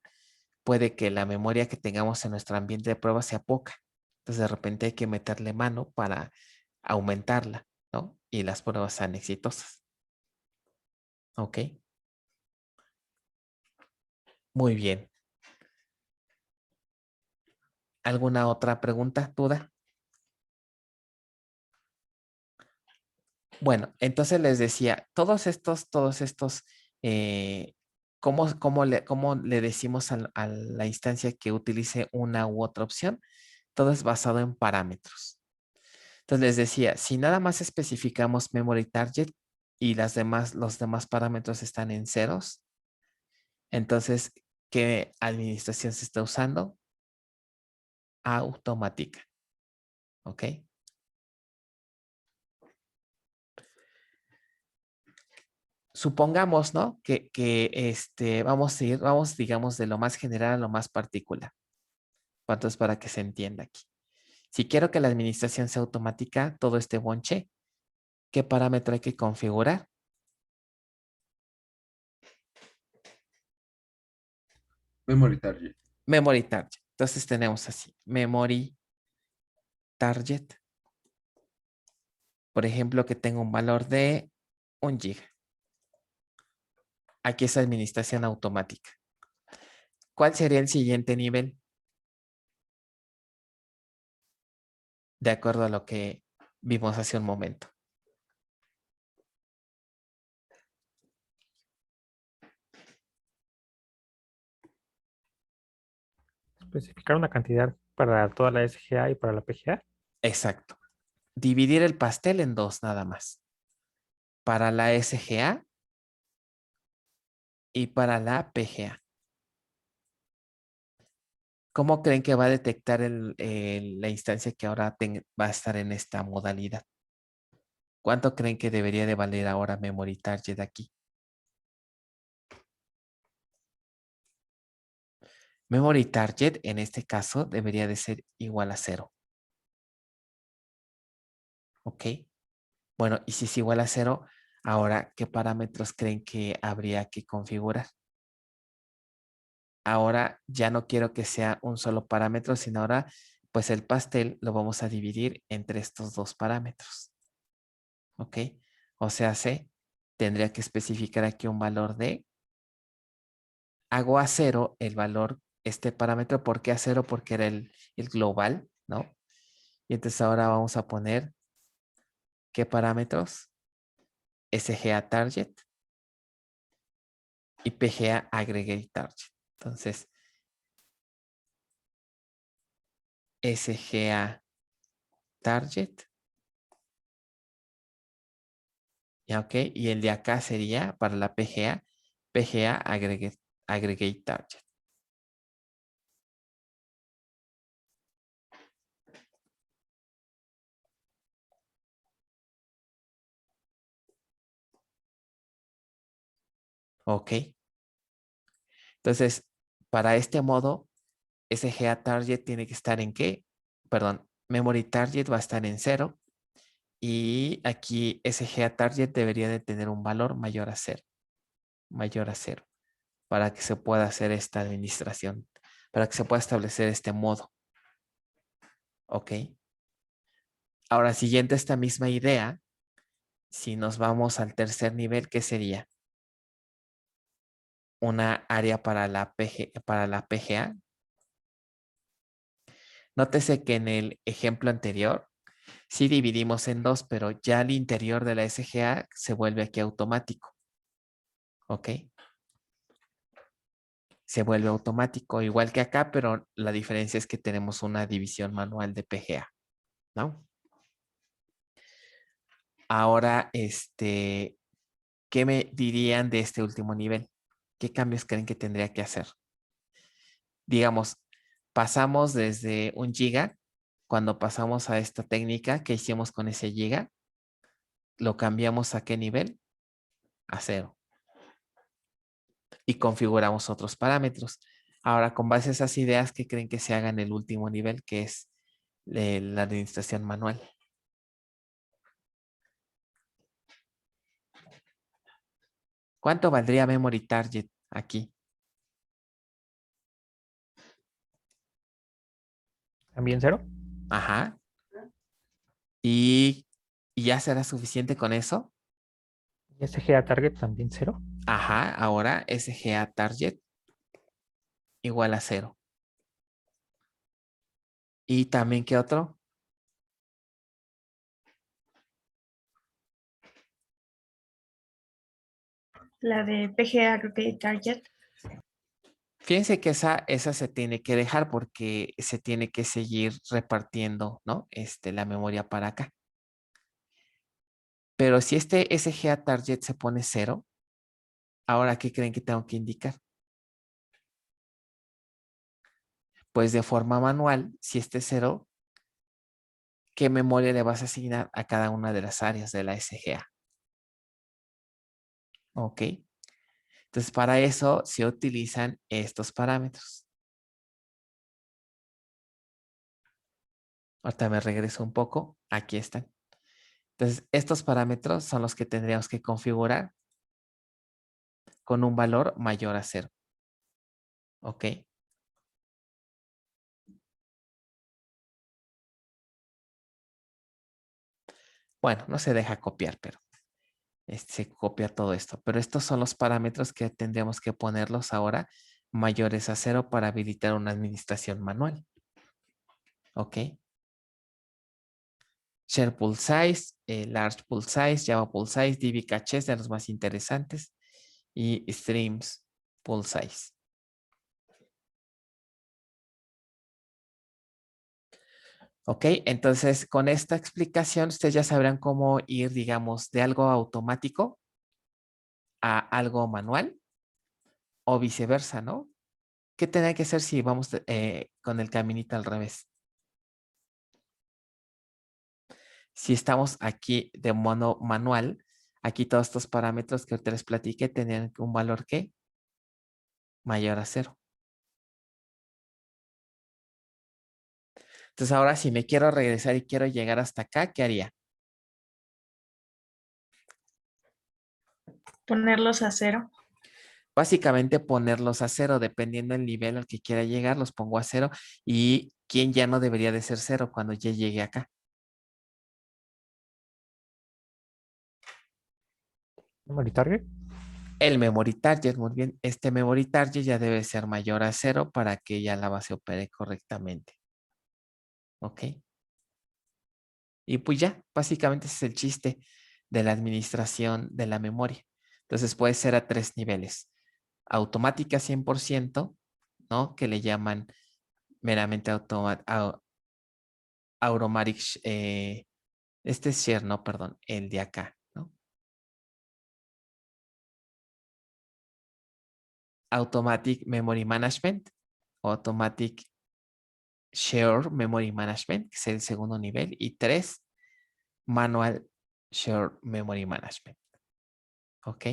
puede que la memoria que tengamos en nuestro ambiente de prueba sea poca. Entonces, de repente hay que meterle mano para aumentarla, ¿no? Y las pruebas sean exitosas. ¿Ok? Muy bien. ¿Alguna otra pregunta, duda? Bueno, entonces les decía, todos estos, ¿cómo le decimos a la instancia que utilice una u otra opción? Todo es basado en parámetros. Entonces les decía, si nada más especificamos memory target y los demás parámetros están en ceros, entonces, ¿qué administración se está usando? Automática. ¿Ok? Supongamos, ¿no? Vamos, digamos, de lo más general a lo más particular. Entonces, para que se entienda aquí. Si quiero que la administración sea automática, todo este bonche, ¿qué parámetro hay que configurar? Memory target. Memory target. Entonces tenemos así, memory target. Por ejemplo, que tenga un valor de 1 GB. Aquí es administración automática. ¿Cuál sería el siguiente nivel? De acuerdo a lo que vimos hace un momento. Especificar una cantidad para toda la SGA y para la PGA. Exacto. Dividir el pastel en dos nada más. Para la SGA y para la PGA. ¿Cómo creen que va a detectar la instancia que ahora va a estar en esta modalidad? ¿Cuánto creen que debería de valer ahora Memory Target aquí? Memory Target en este caso debería de ser igual a 0. ¿Ok? Bueno, y si es igual a 0, ahora, ¿qué parámetros creen que habría que configurar? Ahora ya no quiero que sea un solo parámetro, sino ahora, pues el pastel lo vamos a dividir entre estos dos parámetros. ¿Ok? O sea, tendría que especificar aquí un valor de, hago a 0 el valor, este parámetro. ¿Por qué a 0? Porque era el global, ¿no? Y entonces ahora vamos a poner, ¿qué parámetros? SGA target y PGA aggregate target. Entonces, SGA target. ¿Ya? Ok. Y el de acá sería para la PGA, PGA aggregate target. Ok. Entonces, para este modo, SGA target tiene que estar en qué? Perdón, memory target va a estar en 0 y aquí SGA target debería de tener un valor mayor a 0, para que se pueda hacer esta administración, para que se pueda establecer este modo. Ok. Ahora, siguiendo esta misma idea, si nos vamos al tercer nivel, ¿qué sería? Una área para la PGA. Nótese que en el ejemplo anterior sí dividimos en dos, pero ya al interior de la SGA se vuelve aquí automático. ¿Ok? Se vuelve automático, igual que acá, pero la diferencia es que tenemos una división manual de PGA, ¿no? Ahora, ¿qué me dirían de este último nivel? ¿Qué cambios creen que tendría que hacer? Digamos, pasamos desde 1 giga, cuando pasamos a esta técnica, ¿qué hicimos con ese giga? Lo cambiamos ¿a qué nivel? A 0. Y configuramos otros parámetros. Ahora, con base a esas ideas, ¿qué creen que se haga en el último nivel, que es la administración manual? ¿Cuánto valdría Memory Target aquí? También 0. Ajá. ¿Y ya será suficiente con eso? SGA target también 0. Ajá. Ahora SGA Target igual a 0. ¿Y también qué otro? La de PGA Aggregate Target. Fíjense que esa se tiene que dejar porque se tiene que seguir repartiendo, ¿no? La memoria para acá. Pero si este SGA Target se pone 0, ¿ahora qué creen que tengo que indicar? Pues de forma manual, si este es 0, ¿qué memoria le vas a asignar a cada una de las áreas de la SGA? ¿Ok? Entonces, para eso se utilizan estos parámetros. Ahorita me regreso un poco. Aquí están. Entonces, estos parámetros son los que tendríamos que configurar con un valor mayor a 0. ¿Ok? Bueno, no se deja copiar, pero se copia todo esto. Pero estos son los parámetros que tendríamos que ponerlos ahora mayores a 0 para habilitar una administración manual. ¿Ok? Share pool size, large pool size, Java pool size, DB caches de los más interesantes y streams pool size. Ok, entonces con esta explicación ustedes ya sabrán cómo ir, digamos, de algo automático a algo manual o viceversa, ¿no? ¿Qué tendría que hacer si vamos con el caminito al revés? Si estamos aquí de modo manual, aquí todos estos parámetros que ahorita les platiqué tenían un valor que mayor a 0. Entonces ahora si me quiero regresar y quiero llegar hasta acá, ¿qué haría? Ponerlos a 0. Básicamente ponerlos a 0, dependiendo del nivel al que quiera llegar, los pongo a 0 y quién ya no debería de ser 0 cuando ya llegue acá. Memory target. El memory target, muy bien. Este memory target ya debe ser mayor a 0 para que ya la base opere correctamente. ¿Ok? Y pues ya, básicamente ese es el chiste de la administración de la memoria. Entonces puede ser a 3 niveles. Automática 100%, ¿no? Que le llaman meramente automatic, este es share, no, perdón, el de acá, ¿no? Automatic Memory Management, Automatic Share Memory Management, que es el segundo nivel, y 3, Manual Share Memory Management. ¿Ok?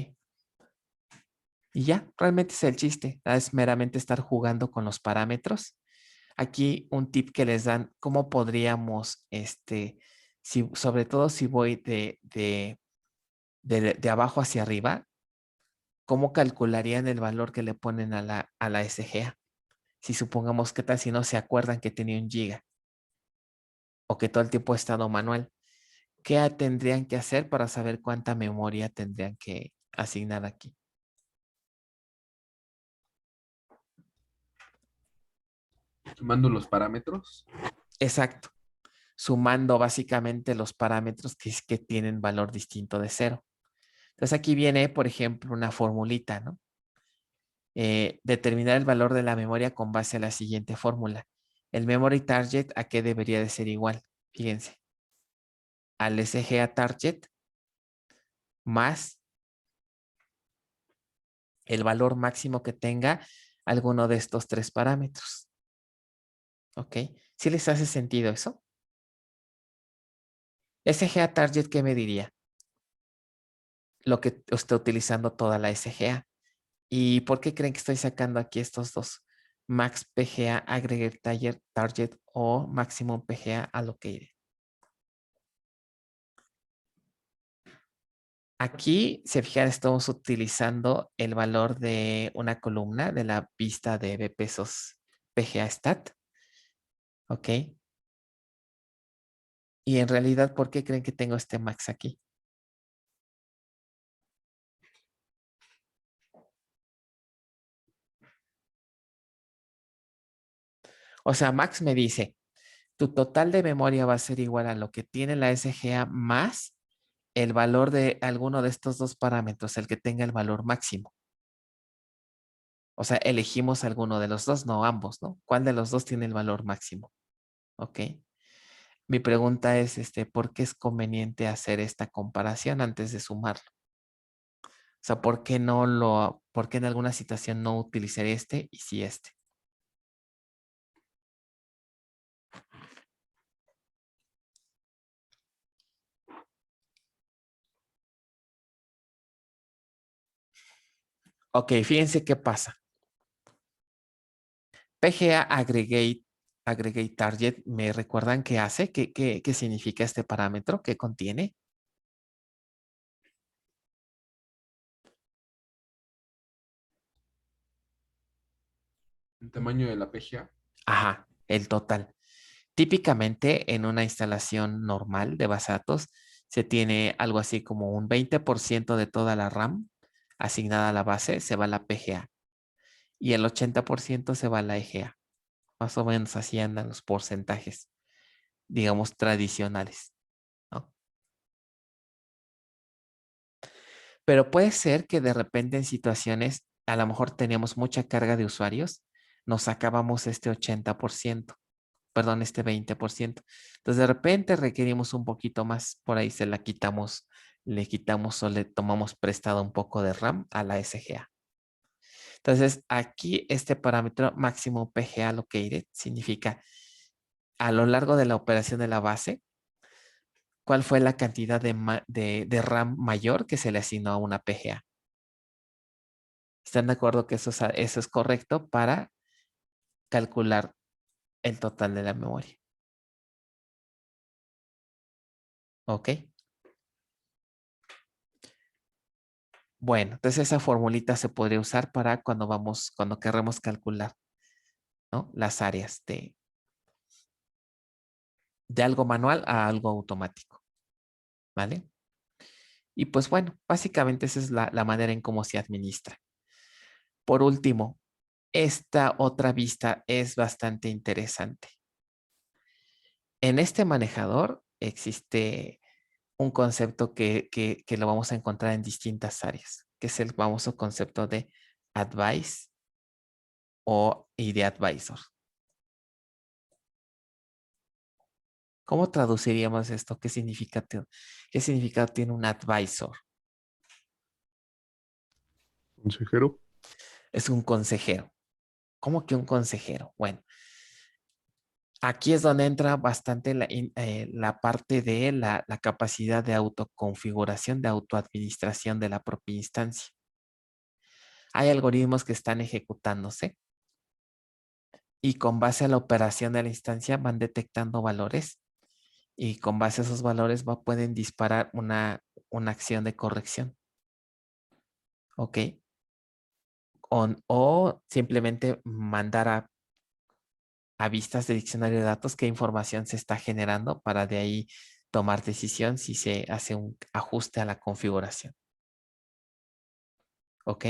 Y ya, realmente es el chiste, es meramente estar jugando con los parámetros. Aquí un tip que les dan, cómo podríamos, sobre todo si voy de abajo hacia arriba, ¿cómo calcularían el valor que le ponen a la SGA? Si supongamos que tal si no se acuerdan que tenía 1 giga o que todo el tiempo ha estado manual, ¿qué tendrían que hacer para saber cuánta memoria tendrían que asignar aquí? Sumando los parámetros. Exacto. Sumando básicamente los parámetros que tienen valor distinto de 0. Entonces aquí viene, por ejemplo, una formulita, ¿no? Determinar el valor de la memoria con base a la siguiente fórmula. El memory target, ¿a qué debería de ser igual? Fíjense. Al SGA target más el valor máximo que tenga alguno de estos 3 parámetros. ¿Ok? ¿Sí les hace sentido eso? SGA target, ¿qué me diría? Lo que está utilizando toda la SGA. ¿Y por qué creen que estoy sacando aquí estos dos? Max PGA Aggregate Target o Maximum PGA Allocated. Aquí, si fijan, estamos utilizando el valor de una columna de la vista de B pesos PGA Stat. ¿Ok? Y en realidad, ¿por qué creen que tengo este max aquí? O sea, max me dice, tu total de memoria va a ser igual a lo que tiene la SGA más el valor de alguno de estos dos parámetros, el que tenga el valor máximo. O sea, elegimos alguno de los dos, no ambos, ¿no? ¿Cuál de los dos tiene el valor máximo? ¿Ok? Mi pregunta es, ¿por qué es conveniente hacer esta comparación antes de sumarlo? O sea, ¿por qué en alguna situación no utilizaría este y sí este? Ok, fíjense qué pasa. PGA Aggregate Target, ¿me recuerdan qué hace? ¿Qué significa este parámetro? ¿Qué contiene? El tamaño de la PGA. Ajá, el total. Típicamente en una instalación normal de base de datos se tiene algo así como un 20% de toda la RAM asignada a la base se va a la PGA y el 80% se va a la EGA. Más o menos así andan los porcentajes, digamos, tradicionales, ¿no? Pero puede ser que de repente en situaciones, a lo mejor teníamos mucha carga de usuarios, nos acabamos este 80%. perdón, este 20%. Entonces, de repente requerimos un poquito más, por ahí se la quitamos, le quitamos o le tomamos prestado un poco de RAM a la SGA. Entonces, aquí este parámetro máximo PGA allocated significa a lo largo de la operación de la base, ¿cuál fue la cantidad de RAM mayor que se le asignó a una PGA? ¿Están de acuerdo que eso es correcto para calcular el total de la memoria? ¿Ok? Bueno, entonces esa formulita se podría usar para cuando queremos calcular, ¿no? Las áreas de algo manual a algo automático, ¿vale? Y pues bueno, básicamente esa es la manera en cómo se administra. Por último, esta otra vista es bastante interesante. En este manejador existe un concepto que lo vamos a encontrar en distintas áreas, que es el famoso concepto de advice y de advisor. ¿Cómo traduciríamos esto? ¿Qué significado tiene un advisor? Consejero. Es un consejero. ¿Cómo que un consejero? Bueno, aquí es donde entra bastante la parte de la capacidad de autoconfiguración, de autoadministración de la propia instancia. Hay algoritmos que están ejecutándose y con base a la operación de la instancia van detectando valores y con base a esos valores pueden disparar una acción de corrección. ¿Ok? O simplemente mandar a vistas de diccionario de datos qué información se está generando para de ahí tomar decisión si se hace un ajuste a la configuración. ¿Ok?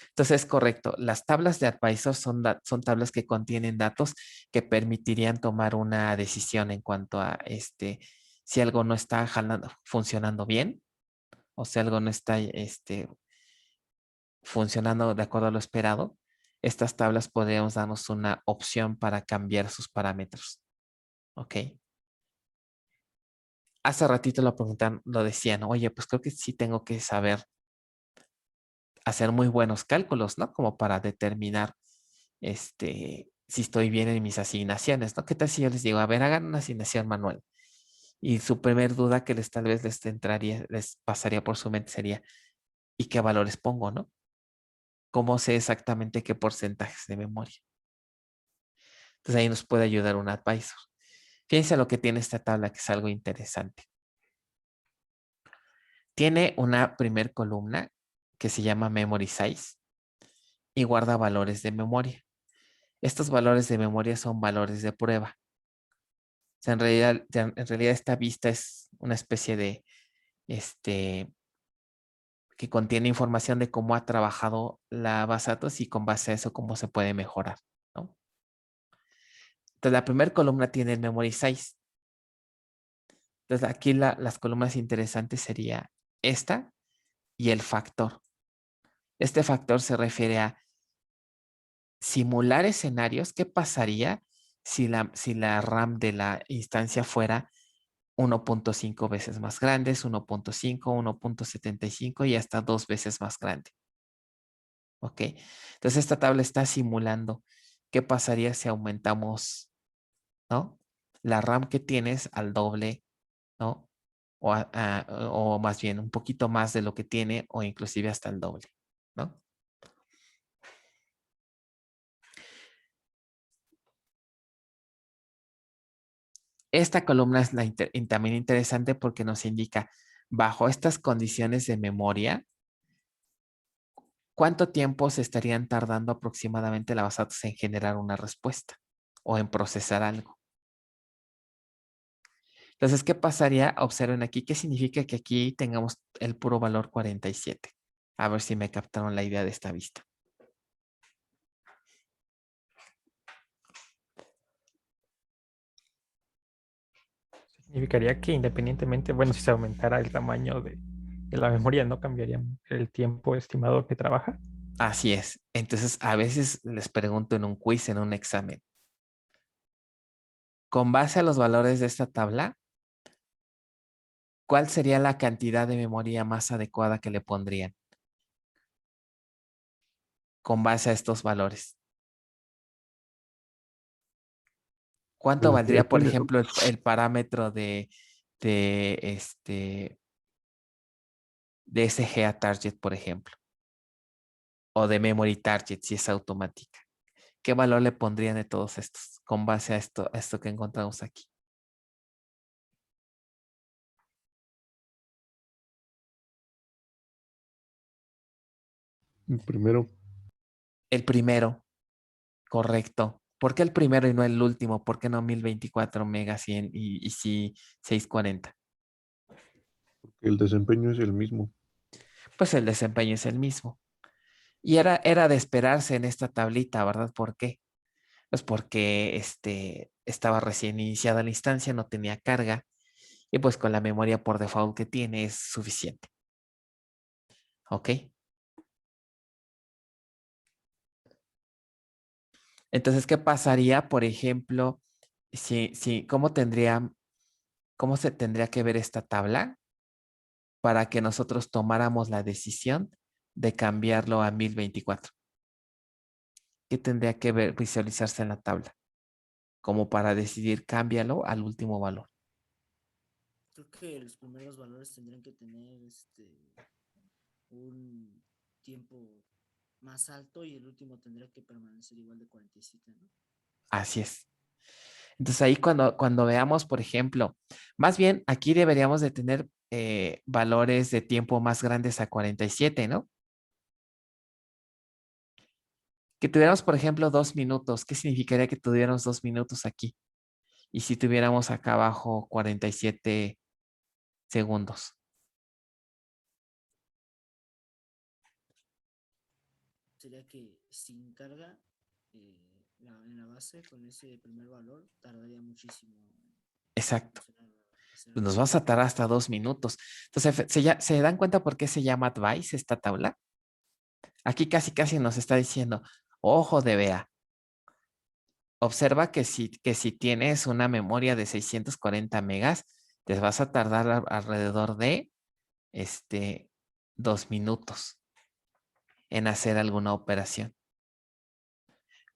Entonces es correcto. Las tablas de advisor son tablas que contienen datos que permitirían tomar una decisión en cuanto a si algo no está funcionando bien o si algo no está funcionando de acuerdo a lo esperado. Estas tablas podríamos darnos una opción para cambiar sus parámetros. ¿Ok? Hace ratito lo decían, oye, pues creo que sí tengo que saber hacer muy buenos cálculos, ¿no? Como para determinar si estoy bien en mis asignaciones, ¿no? ¿Qué tal si yo les digo, a ver, hagan una asignación manual? Y su primer duda que tal vez les pasaría por su mente sería, ¿y qué valores pongo, no? ¿Cómo sé exactamente qué porcentajes de memoria? Entonces ahí nos puede ayudar un advisor. Fíjense lo que tiene esta tabla, que es algo interesante. Tiene una primer columna que se llama Memory Size y guarda valores de memoria. Estos valores de memoria son valores de prueba. O sea, en realidad esta vista es una especie de, que contiene información de cómo ha trabajado la base de datos y con base a eso cómo se puede mejorar, ¿no? Entonces, la primera columna tiene el Memory Size. Entonces, aquí las columnas interesantes sería esta y el factor. Este factor se refiere a simular escenarios. ¿Qué pasaría si la RAM de la instancia fuera 1.5 veces más grande, 1.5, 1.75 y hasta 2 veces más grande? ¿Ok? Entonces, esta tabla está simulando qué pasaría si aumentamos, ¿no? La RAM que tienes al doble, ¿no? O más bien un poquito más de lo que tiene o inclusive hasta el doble, ¿no? Esta columna es también interesante porque nos indica, bajo estas condiciones de memoria, ¿cuánto tiempo se estarían tardando aproximadamente la base de datos en generar una respuesta o en procesar algo? Entonces, ¿qué pasaría? Observen aquí, ¿qué significa que aquí tengamos el puro valor 47? A ver si me captaron la idea de esta vista. Significaría que independientemente, bueno, si se aumentara el tamaño de la memoria, ¿no cambiaría el tiempo estimado que trabaja? Así es. Entonces, a veces les pregunto en un quiz, en un examen, Con base a los valores de esta tabla, ¿cuál sería la cantidad de memoria más adecuada que le pondrían? Con base a estos valores. ¿Cuánto Pues valdría, por depende, ¿no? ejemplo, el parámetro de SGA target, por ejemplo? O de memory target, si es automática. ¿Qué valor le pondrían de todos estos con base a esto que encontramos aquí? Primero, El primero, correcto. ¿Por qué el primero y no el último? ¿Por qué no 1024 megas y sí 640? el desempeño es el mismo. Pues el desempeño es el mismo. Y era de esperarse en esta tablita, ¿verdad? ¿Por qué? Pues porque estaba recién iniciada la instancia, no tenía carga y pues con la memoria por default que tiene es suficiente. ¿Ok? Entonces, ¿qué pasaría, por ejemplo, cómo se tendría que ver esta tabla para que nosotros tomáramos la decisión de cambiarlo a 1024? ¿Qué tendría que visualizarse en la tabla? Como para decidir cámbialo al último valor. Creo que los primeros valores tendrían que tener un tiempo más alto y el último tendría que permanecer igual de 47, ¿no? Así es. Entonces ahí cuando veamos, por ejemplo, más bien aquí deberíamos de tener valores de tiempo más grandes a 47, ¿no? Que tuviéramos, por ejemplo, 2 minutos. ¿Qué significaría que tuviéramos 2 minutos aquí? Y si tuviéramos acá abajo 47 segundos. Sería que sin carga en la base con ese primer valor tardaría muchísimo Exacto. hacer Nos algo. vamos a tardar hasta 2 minutos. Entonces, ¿se dan cuenta por qué se llama advice esta tabla? Aquí casi nos está diciendo, ojo de vea. Observa que si tienes una memoria de 640 megas, te vas a tardar alrededor de 2 minutos en hacer alguna operación.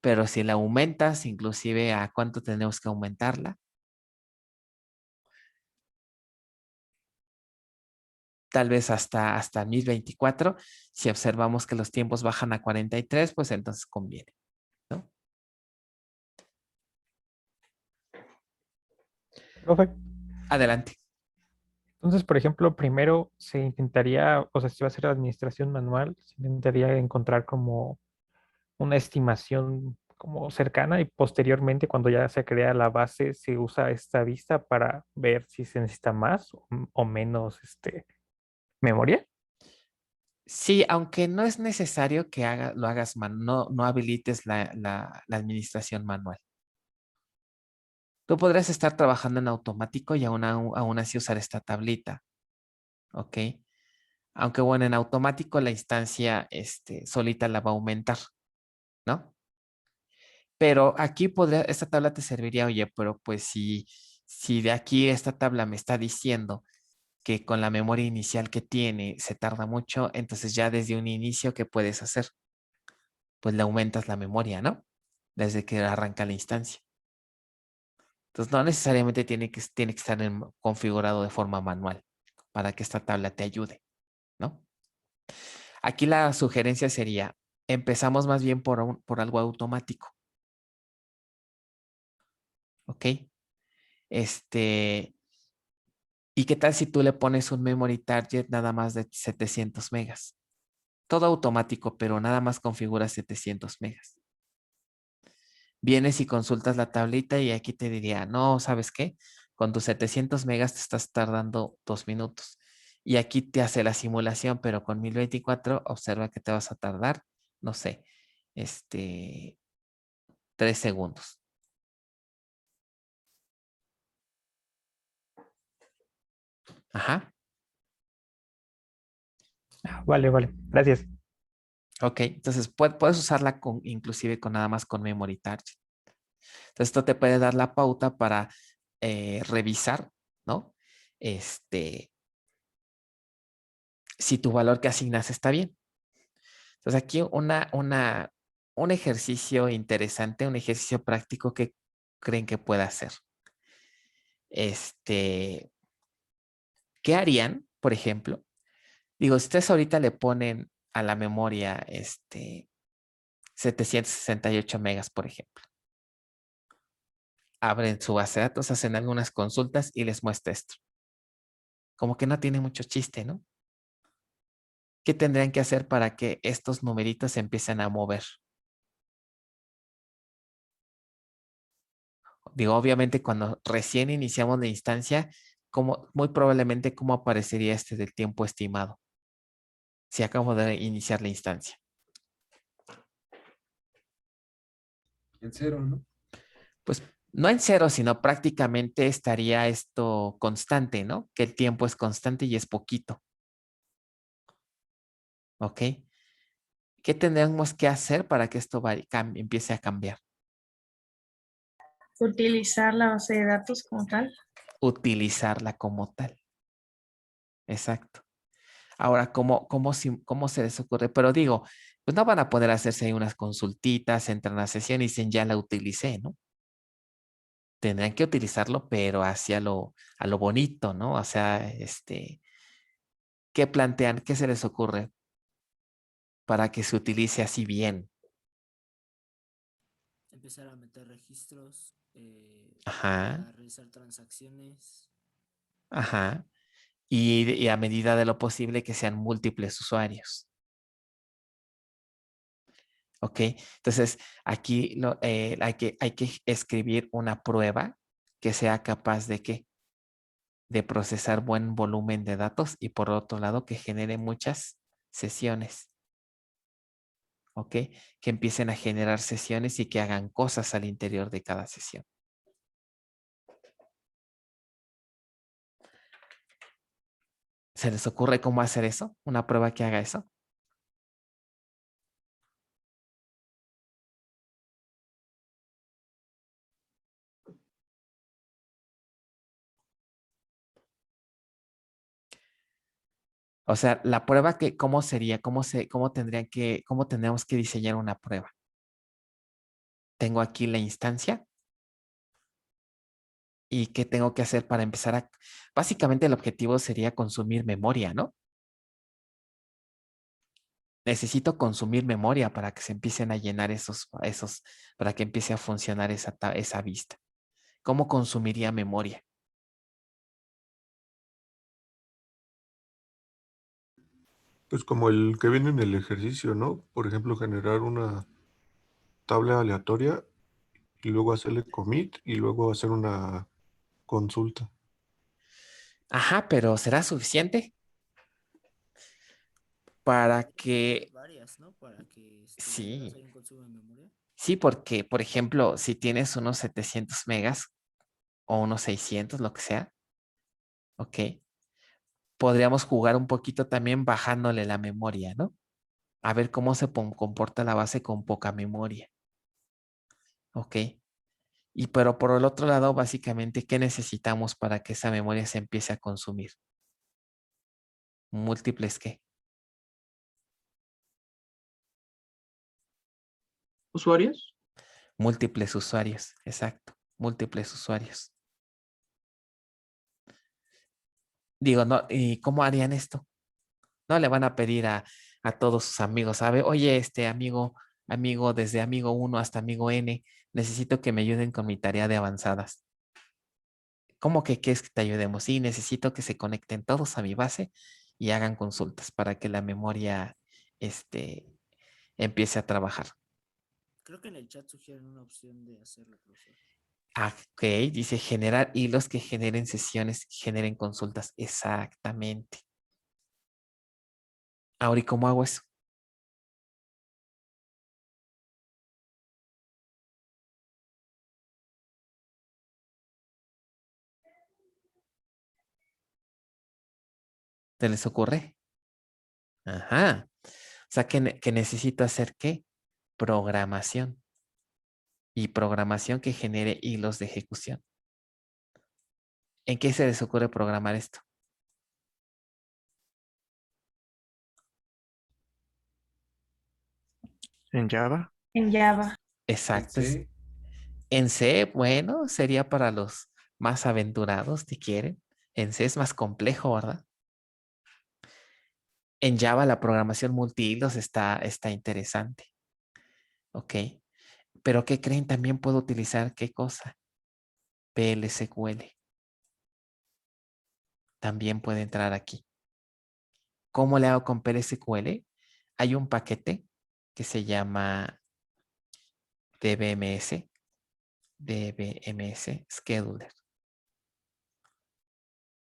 Pero si la aumentas, inclusive a cuánto tenemos que aumentarla, tal vez hasta 1024. Si observamos que los tiempos bajan a 43, pues entonces conviene, ¿no? Profe, Adelante. entonces, por ejemplo, primero se intentaría, o sea, si va a ser administración manual, se intentaría encontrar como una estimación como cercana y posteriormente, cuando ya se crea la base, se usa esta vista para ver si se necesita más o menos memoria. Sí, aunque no es necesario que lo hagas no habilites la administración manual. Tú podrás estar trabajando en automático y aún así usar esta tablita, ¿ok? Aunque bueno, en automático la instancia solita la va a aumentar, ¿no? Pero aquí esta tabla te serviría, oye, pero pues si de aquí esta tabla me está diciendo que con la memoria inicial que tiene se tarda mucho, entonces ya desde un inicio, ¿qué puedes hacer? Pues le aumentas la memoria, ¿no? Desde que arranca la instancia. Entonces no necesariamente tiene que estar configurado de forma manual para que esta tabla te ayude, ¿no? Aquí la sugerencia sería, empezamos más bien por algo automático, ¿ok? ¿Y qué tal si tú le pones un memory target nada más de 700 megas? Todo automático, pero nada más configura 700 megas. Vienes y consultas la tablita y aquí te diría, no, ¿sabes qué? Con tus 700 megas te estás tardando 2 minutos. Y aquí te hace la simulación, pero con 1024 observa que te vas a tardar, no sé, 3 segundos. Ajá. Vale, vale. Gracias. Ok, entonces puedes usarla inclusive con nada más con memory target. Entonces, esto te puede dar la pauta para revisar, ¿no? Si tu valor que asignas está bien. Entonces, aquí un ejercicio interesante, un ejercicio práctico que creen que pueda hacer. ¿Qué harían, por ejemplo? Digo, si ustedes ahorita le ponen a la memoria 768 megas, por ejemplo. Abren su base de datos, hacen algunas consultas y les muestra esto. Como que no tiene mucho chiste, ¿no? ¿Qué tendrían que hacer para que estos numeritos se empiecen a mover? Digo, obviamente cuando recién iniciamos la instancia, muy probablemente cómo aparecería del tiempo estimado. Si acabo de iniciar la instancia. En cero, ¿no? Pues no en cero, sino prácticamente estaría esto constante, ¿no? Que el tiempo es constante y es poquito. ¿Ok? ¿Qué tendríamos que hacer para que esto empiece a cambiar? Utilizar la base de datos como tal. Utilizarla como tal. Exacto. Ahora, ¿cómo se les ocurre? Pero digo, pues no van a poder hacerse ahí unas consultitas, entran a sesión y dicen, ya la utilicé, ¿no? Tendrán que utilizarlo, pero hacia a lo bonito, ¿no? O sea, ¿qué plantean? ¿Qué se les ocurre para que se utilice así bien? Empezar a meter registros, Ajá, a realizar transacciones. ajá. Y a medida de lo posible que sean múltiples usuarios. ¿Ok? Entonces, aquí hay que escribir una prueba que sea capaz de ¿qué? De procesar buen volumen de datos y por otro lado que genere muchas sesiones. ¿Ok? Que empiecen a generar sesiones y que hagan cosas al interior de cada sesión. ¿Se les ocurre cómo hacer eso? ¿Una prueba que haga eso? O sea, la prueba que, ¿cómo sería? ¿Cómo tendríamos que diseñar una prueba? Tengo aquí la instancia. ¿Y qué tengo que hacer para empezar a... Básicamente el objetivo sería consumir memoria, ¿no? Necesito consumir memoria para que se empiecen a llenar para que empiece a funcionar esa vista. ¿Cómo consumiría memoria? Pues como el que viene en el ejercicio, ¿no? Por ejemplo, generar una tabla aleatoria y luego hacerle commit y luego hacer una consulta. Ajá, pero ¿será suficiente para Tener que... varias, ¿no? Para que tuvieras Sí, ahí un consumo de memoria. sí, porque, por ejemplo, si tienes unos 700 megas o unos 600, lo que sea, ¿ok? Podríamos jugar un poquito también bajándole la memoria, ¿no? A ver cómo se comporta la base con poca memoria. ¿Ok? Y pero por el otro lado, básicamente, ¿qué necesitamos para que esa memoria se empiece a consumir? Múltiples ¿qué? ¿Usuarios? Múltiples usuarios, exacto. Múltiples usuarios. Digo, no, ¿y cómo harían esto? No le van a pedir a todos sus amigos, ¿sabe? Oye, amigo, desde amigo 1 hasta amigo N, necesito que me ayuden con mi tarea de avanzadas. ¿Cómo que quieres que te ayudemos? Sí, necesito que se conecten todos a mi base y hagan consultas para que la memoria empiece a trabajar. Creo que en el chat sugieren una opción de hacerlo, profesor. Ah, ok, dice generar hilos que generen sesiones, generen consultas. Exactamente. Ahora, ¿y cómo hago eso? ¿Te les ocurre? Ajá. O sea, que necesito hacer ¿qué? Programación. y programación que genere hilos de ejecución. ¿En qué se les ocurre programar esto? En Java. En Java. Exacto. Sí. En C, bueno, sería para los más aventurados, si quieren. En C es más complejo, ¿verdad? En Java la programación multihilos está interesante. Ok. Pero ¿qué creen? También puedo utilizar ¿qué cosa? PLSQL. También puede entrar aquí. ¿Cómo le hago con PLSQL? Hay un paquete que se llama DBMS Scheduler.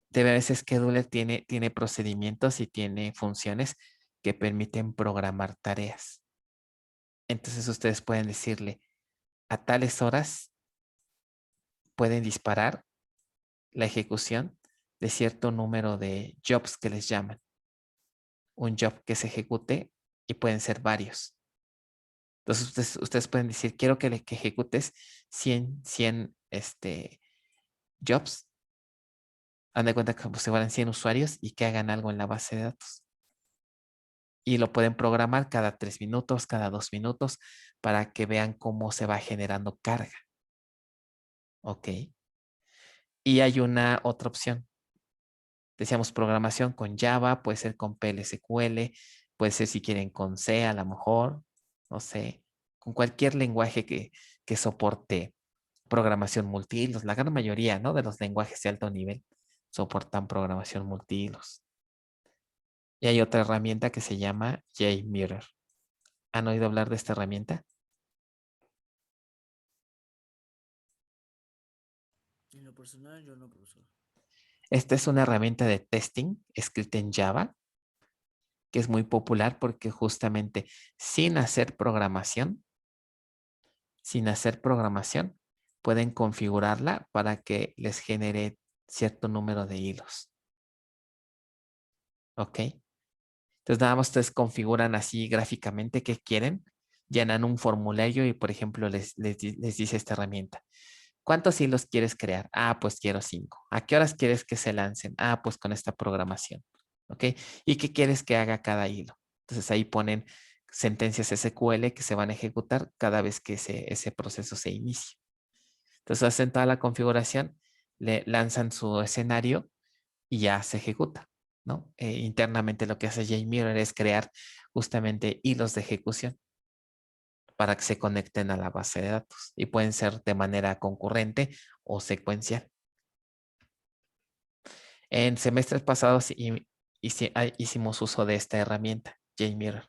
DBMS Scheduler tiene procedimientos y tiene funciones que permiten programar tareas. Entonces ustedes pueden decirle, a tales horas pueden disparar la ejecución de cierto número de jobs que les llaman. Un job que se ejecute y pueden ser varios. Entonces ustedes pueden decir, quiero que ejecutes 100 jobs. Han de cuenta que como se van 100 usuarios y que hagan algo en la base de datos. Y lo pueden programar cada 3 minutos, cada 2 minutos, para que vean cómo se va generando carga. Ok. Y hay una otra opción. Decíamos programación con Java, puede ser con PLSQL, puede ser si quieren con C a lo mejor, no sé, con cualquier lenguaje que soporte programación multihilos. La gran mayoría, ¿no?, de los lenguajes de alto nivel soportan programación multihilos. Y hay otra herramienta que se llama JMeter. ¿Han oído hablar de esta herramienta? En lo personal, yo no, profesor. Esta es una herramienta de testing escrita en Java, que es muy popular porque justamente sin hacer programación, pueden configurarla para que les genere cierto número de hilos. ¿Ok? Entonces nada más ustedes configuran así gráficamente qué quieren, llenan un formulario y por ejemplo les dice esta herramienta. ¿Cuántos hilos quieres crear? Ah, pues quiero 5. ¿A qué horas quieres que se lancen? Ah, pues con esta programación. ¿Ok? ¿Y qué quieres que haga cada hilo? Entonces ahí ponen sentencias SQL que se van a ejecutar cada vez que ese proceso se inicie. Entonces hacen toda la configuración, le lanzan su escenario y ya se ejecuta, ¿no? Internamente lo que hace JMeter es crear justamente hilos de ejecución para que se conecten a la base de datos y pueden ser de manera concurrente o secuencial. En semestres pasados hicimos uso de esta herramienta, JMeter,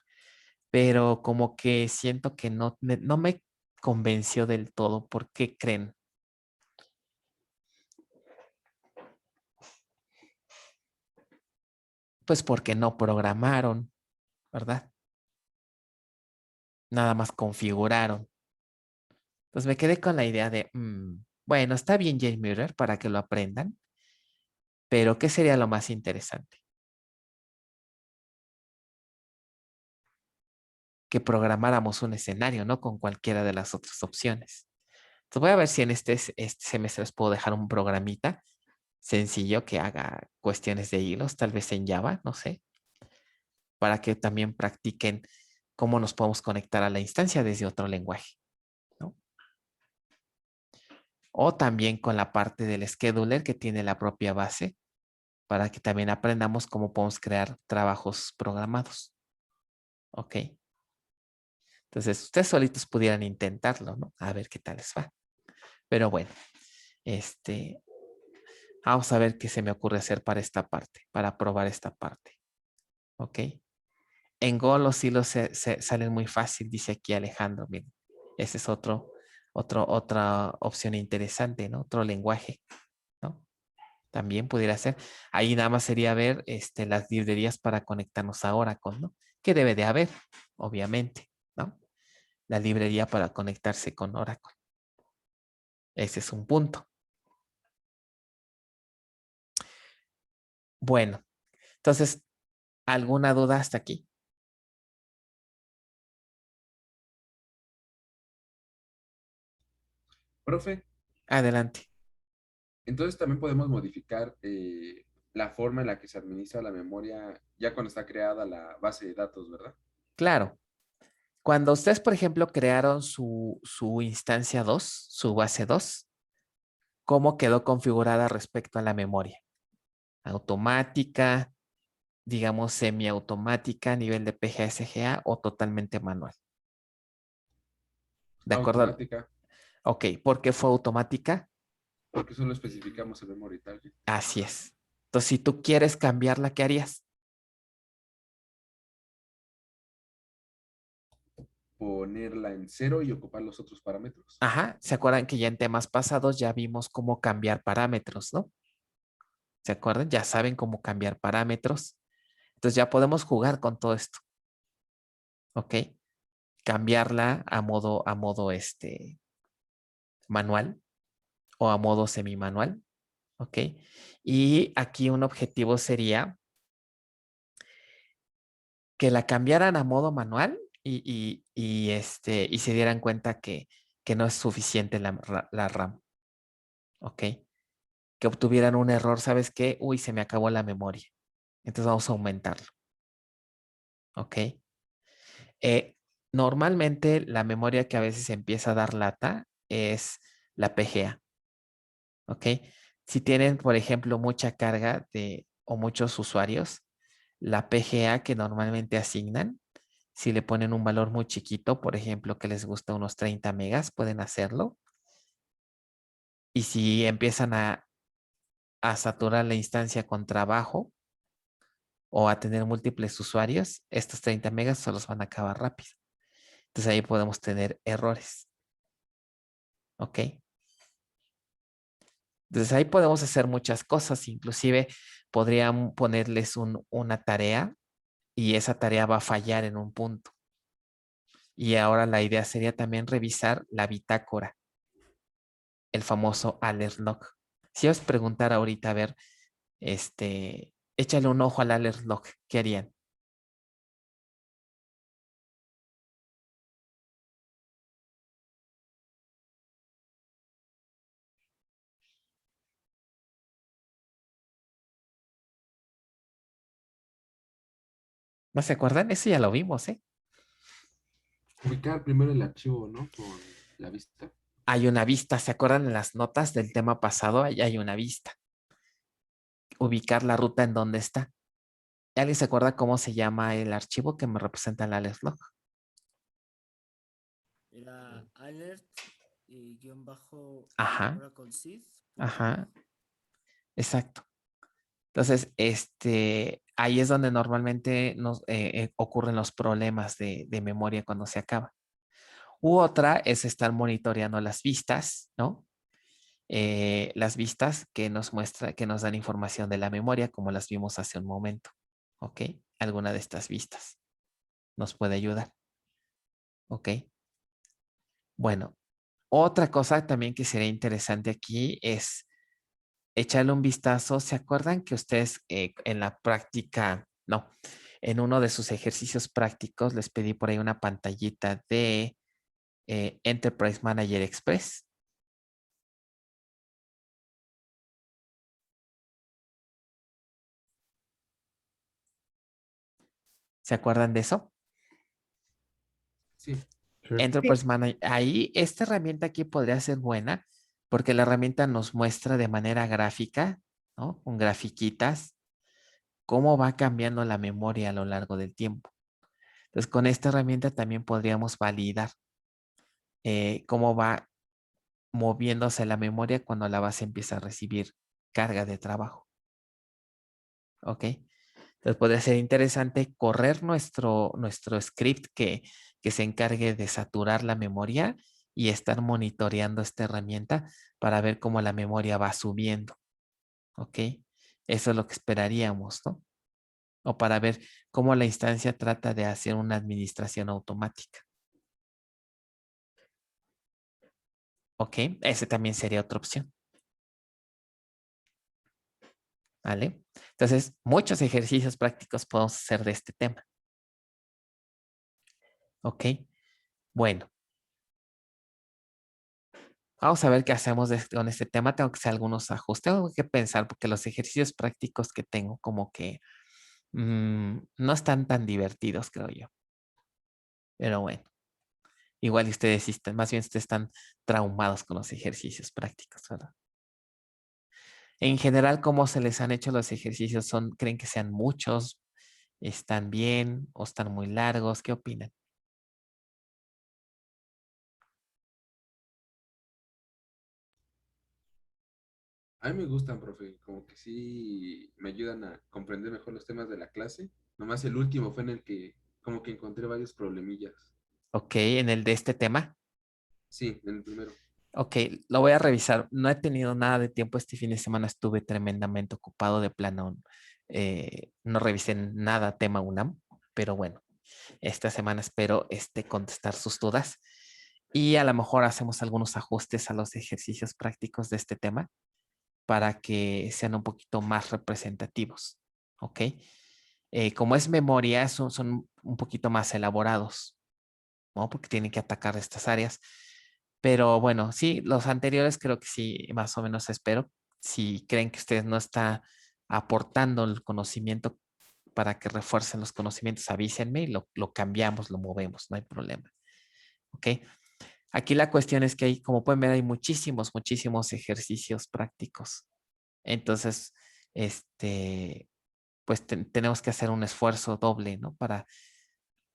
pero como que siento que no me convenció del todo. ¿Por qué creen? Pues porque no programaron, ¿verdad? Nada más configuraron. Entonces me quedé con la idea de, bueno, está bien JMeter para que lo aprendan, pero ¿qué sería lo más interesante? Que programáramos un escenario, ¿no? Con cualquiera de las otras opciones. Entonces voy a ver si en este semestre les puedo dejar un programita sencillo que haga cuestiones de hilos, tal vez en Java, no sé, para que también practiquen cómo nos podemos conectar a la instancia desde otro lenguaje, ¿no? O también con la parte del scheduler que tiene la propia base, para que también aprendamos cómo podemos crear trabajos programados. ¿Ok? Entonces, ustedes solitos pudieran intentarlo, ¿no? A ver qué tal les va. Pero bueno, vamos a ver qué se me ocurre hacer para esta parte, para probar esta parte. ¿Ok? En Go los hilos salen muy fácil, dice aquí Alejandro. Miren, ese es otra opción interesante, ¿no? Otro lenguaje, ¿no? También pudiera ser. Ahí nada más sería ver las librerías para conectarnos a Oracle, ¿no? Que debe de haber, obviamente, ¿no? La librería para conectarse con Oracle. Ese es un punto. Bueno, entonces, ¿alguna duda hasta aquí? Profe, Adelante. entonces también podemos modificar la forma en la que se administra la memoria ya cuando está creada la base de datos, ¿verdad? Claro. Cuando ustedes, por ejemplo, crearon su instancia 2, su base 2, ¿cómo quedó configurada respecto a la memoria? ¿Automática, digamos semiautomática a nivel de PGA-SGA o totalmente manual? ¿De acuerdo? Automática, Ok, ¿por qué fue automática? porque solo especificamos el memory target. Así es. Entonces, si tú quieres cambiarla, ¿qué harías? Ponerla en 0 y ocupar los otros parámetros. Ajá, ¿se acuerdan que ya en temas pasados ya vimos cómo cambiar parámetros, ¿no? ¿Se acuerdan? Ya saben cómo cambiar parámetros. Entonces ya podemos jugar con todo esto. ¿Ok? Cambiarla a modo manual o a modo semi-manual. ¿Ok? Y aquí un objetivo sería que la cambiaran a modo manual y se dieran cuenta que no es suficiente la RAM. ¿Ok? Que obtuvieran un error, ¿sabes qué? Uy, se me acabó la memoria. Entonces vamos a aumentarlo. ¿Ok? Eh, Normalmente la memoria que a veces empieza a dar lata es la PGA. ¿Ok? Si tienen, por ejemplo, mucha carga o muchos usuarios, la PGA que normalmente asignan, si le ponen un valor muy chiquito, por ejemplo, que les gusta unos 30 megas, pueden hacerlo. Y si empiezan a saturar la instancia con trabajo o a tener múltiples usuarios, estos 30 megas se los van a acabar rápido. Entonces ahí podemos tener errores. ¿Ok? Entonces ahí podemos hacer muchas cosas. Inclusive podrían ponerles una tarea y esa tarea va a fallar en un punto. Y ahora la idea sería también revisar la bitácora, el famoso alert log. Si os preguntara ahorita, a ver, échale un ojo al alert log, ¿qué harían? ¿No se acuerdan? Eso ya lo vimos, ¿eh? Ubicar primero el archivo, ¿no? Con la vista. Hay una vista, ¿se acuerdan en las notas del tema pasado? Ahí hay una vista. Ubicar la ruta en donde está. ¿Alguien se acuerda cómo se llama el archivo que me representa el alert log? Era alert y guión bajo Ajá, Oracle Seed. ajá, exacto. Entonces, ahí es donde normalmente ocurren los problemas de memoria cuando se acaba. U otra es estar monitoreando las vistas, ¿no? Las vistas que que nos dan información de la memoria, como las vimos hace un momento. ¿Ok? Alguna de estas vistas nos puede ayudar. ¿Ok? Bueno, otra cosa también que sería interesante aquí es echarle un vistazo. ¿Se acuerdan que ustedes en la práctica, no, en uno de sus ejercicios prácticos les pedí por ahí una pantallita de Enterprise Manager Express? ¿Se acuerdan de eso? Sí. Sí. Enterprise Manager, ahí esta herramienta aquí podría ser buena porque la herramienta nos muestra de manera gráfica, ¿no? Con grafiquitas, cómo va cambiando la memoria a lo largo del tiempo. Entonces, con esta herramienta también podríamos validar cómo va moviéndose la memoria cuando la base empieza a recibir carga de trabajo. ¿Ok? Entonces, podría ser interesante correr nuestro script que se encargue de saturar la memoria y estar monitoreando esta herramienta para ver cómo la memoria va subiendo. ¿Ok? Eso es lo que esperaríamos, ¿no? O para ver cómo la instancia trata de hacer una administración automática. ¿Ok? Ese también sería otra opción. ¿Vale? Entonces, muchos ejercicios prácticos podemos hacer de este tema. ¿Ok? Bueno. Vamos a ver qué hacemos con este tema. Tengo que hacer algunos ajustes, tengo que pensar porque los ejercicios prácticos que tengo como que no están tan divertidos, creo yo. Pero bueno, igual ustedes sí están, más bien ustedes están traumados con los ejercicios prácticos, ¿verdad? En general, ¿cómo se les han hecho los ejercicios? ¿Creen que sean muchos? ¿Están bien o están muy largos? ¿Qué opinan? A mí me gustan, profe, como que sí me ayudan a comprender mejor los temas de la clase. Nomás el último fue en el que como que encontré varios problemillas. Ok, en el de este tema. Sí, en el primero. Ok, lo voy a revisar. No he tenido nada de tiempo este fin de semana. Estuve tremendamente ocupado de plano. No revisé nada tema UNAM, pero bueno, esta semana espero contestar sus dudas y a lo mejor hacemos algunos ajustes a los ejercicios prácticos de este tema para que sean un poquito más representativos. ¿Ok? Como es memoria, son un poquito más elaborados, ¿no? Porque tienen que atacar estas áreas. Pero bueno, sí, los anteriores creo que sí, más o menos espero. Si creen que ustedes no está aportando el conocimiento para que refuercen los conocimientos, avísenme y lo cambiamos, lo movemos, no hay problema. ¿Ok? Aquí la cuestión es que hay, como pueden ver, hay muchísimos ejercicios prácticos. Entonces, pues tenemos que hacer un esfuerzo doble, ¿no? Para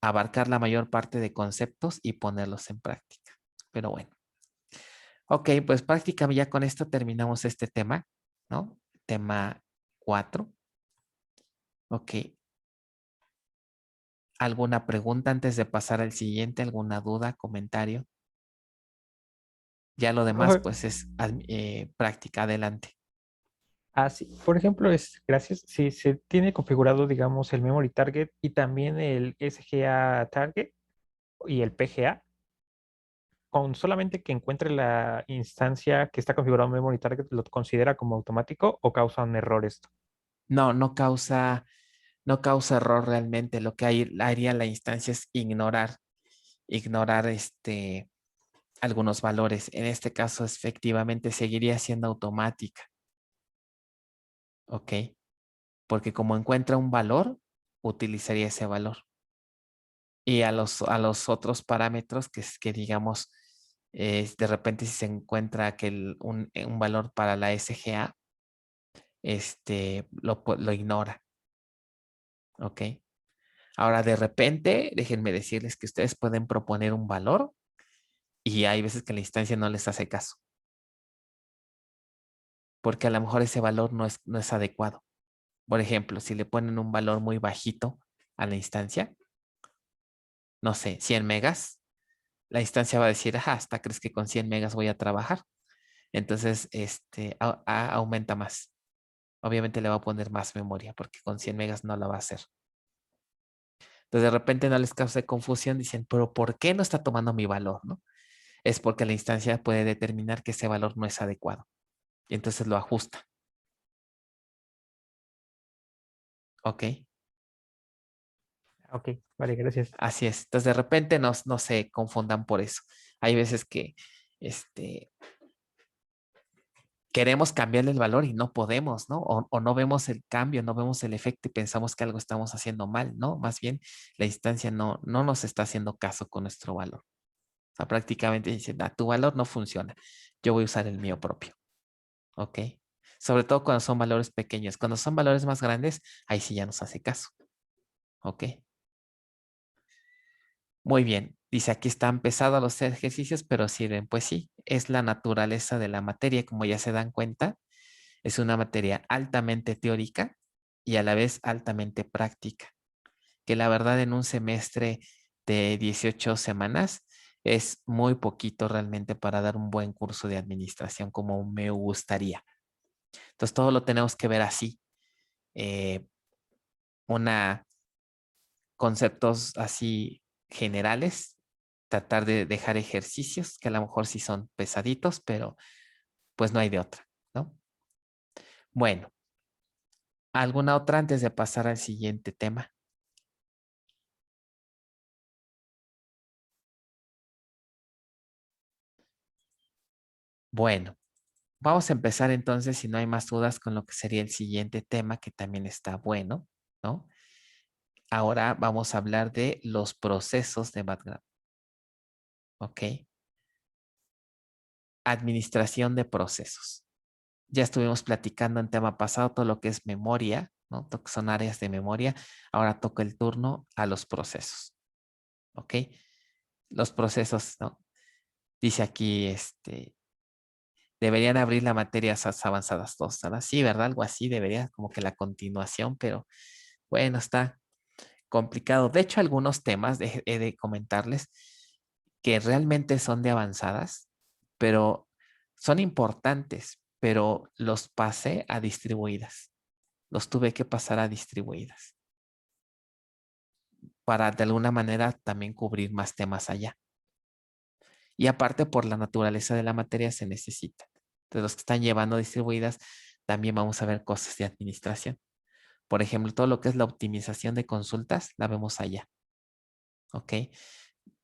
abarcar la mayor parte de conceptos y ponerlos en práctica. Pero bueno. Ok, pues prácticamente ya con esto terminamos este tema, ¿no? Tema 4. Ok. ¿Alguna pregunta antes de pasar al siguiente? ¿Alguna duda, comentario? Ya lo demás, Profe, pues es práctica. Adelante. sí. Por ejemplo, gracias. Si se tiene configurado, digamos, el memory target y también el SGA target y el PGA, con solamente que encuentre la instancia que está configurado en memory target, ¿lo considera como automático o causa un error esto? No, no causa error realmente. Lo que haría la instancia es ignorar algunos valores. En este caso, efectivamente, seguiría siendo automática. ¿Ok? Porque como encuentra un valor, utilizaría ese valor. Y a los otros parámetros que digamos, de repente si se encuentra que un valor para la SGA, lo ignora. ¿Ok? Ahora, de repente, déjenme decirles que ustedes pueden proponer un valor y hay veces que la instancia no les hace caso, porque a lo mejor ese valor no es adecuado. Por ejemplo, si le ponen un valor muy bajito a la instancia, no sé, 100 megas, la instancia va a decir, ajá, hasta crees que con 100 megas voy a trabajar. Entonces, aumenta más. Obviamente le va a poner más memoria porque con 100 megas no la va a hacer. Entonces, de repente no les causa confusión, dicen, pero ¿por qué no está tomando mi valor, no? Es porque la instancia puede determinar que ese valor no es adecuado y entonces lo ajusta. ¿Ok? Ok, vale, gracias. Así es. Entonces, de repente no se confundan por eso. Hay veces que queremos cambiarle el valor y no podemos, ¿no? O no vemos el cambio, no vemos el efecto y pensamos que algo estamos haciendo mal, ¿no? Más bien, la instancia no nos está haciendo caso con nuestro valor. O sea, prácticamente dicen, tu valor no funciona. Yo voy a usar el mío propio. ¿Ok? Sobre todo cuando son valores pequeños. Cuando son valores más grandes, ahí sí ya nos hace caso. ¿Ok? Muy bien. Dice, aquí están pesados los ejercicios, pero sirven. Pues sí, es la naturaleza de la materia, como ya se dan cuenta. Es una materia altamente teórica y a la vez altamente práctica, que la verdad en un semestre de 18 semanas es muy poquito realmente para dar un buen curso de administración como me gustaría. Entonces todo lo tenemos que ver así. Eh, Conceptos así generales, tratar de dejar ejercicios que a lo mejor sí son pesaditos, pero pues no hay de otra, ¿no? Bueno, ¿alguna otra antes de pasar al siguiente tema? Bueno, vamos a empezar entonces, si no hay más dudas, con lo que sería el siguiente tema, que también está bueno, ¿no? Ahora vamos a hablar de los procesos de background. ¿Ok? Administración de procesos. Ya estuvimos platicando en tema pasado todo lo que es memoria, ¿no? Todo lo que son áreas de memoria. Ahora toca el turno a los procesos. ¿Ok? Los procesos, ¿no? Dice aquí, deberían abrir la materia avanzadas 2, ¿verdad? Sí, ¿verdad? Algo así debería, como que la continuación, pero bueno, está complicado. De hecho, algunos temas he de comentarles que realmente son de avanzadas, pero son importantes, pero los pasé a distribuidas. Los tuve que pasar a distribuidas para de alguna manera también cubrir más temas allá. Y aparte por la naturaleza de la materia se necesitan. Entonces los que están llevando distribuidas también vamos a ver cosas de administración. Por ejemplo, todo lo que es la optimización de consultas la vemos allá. ¿Ok?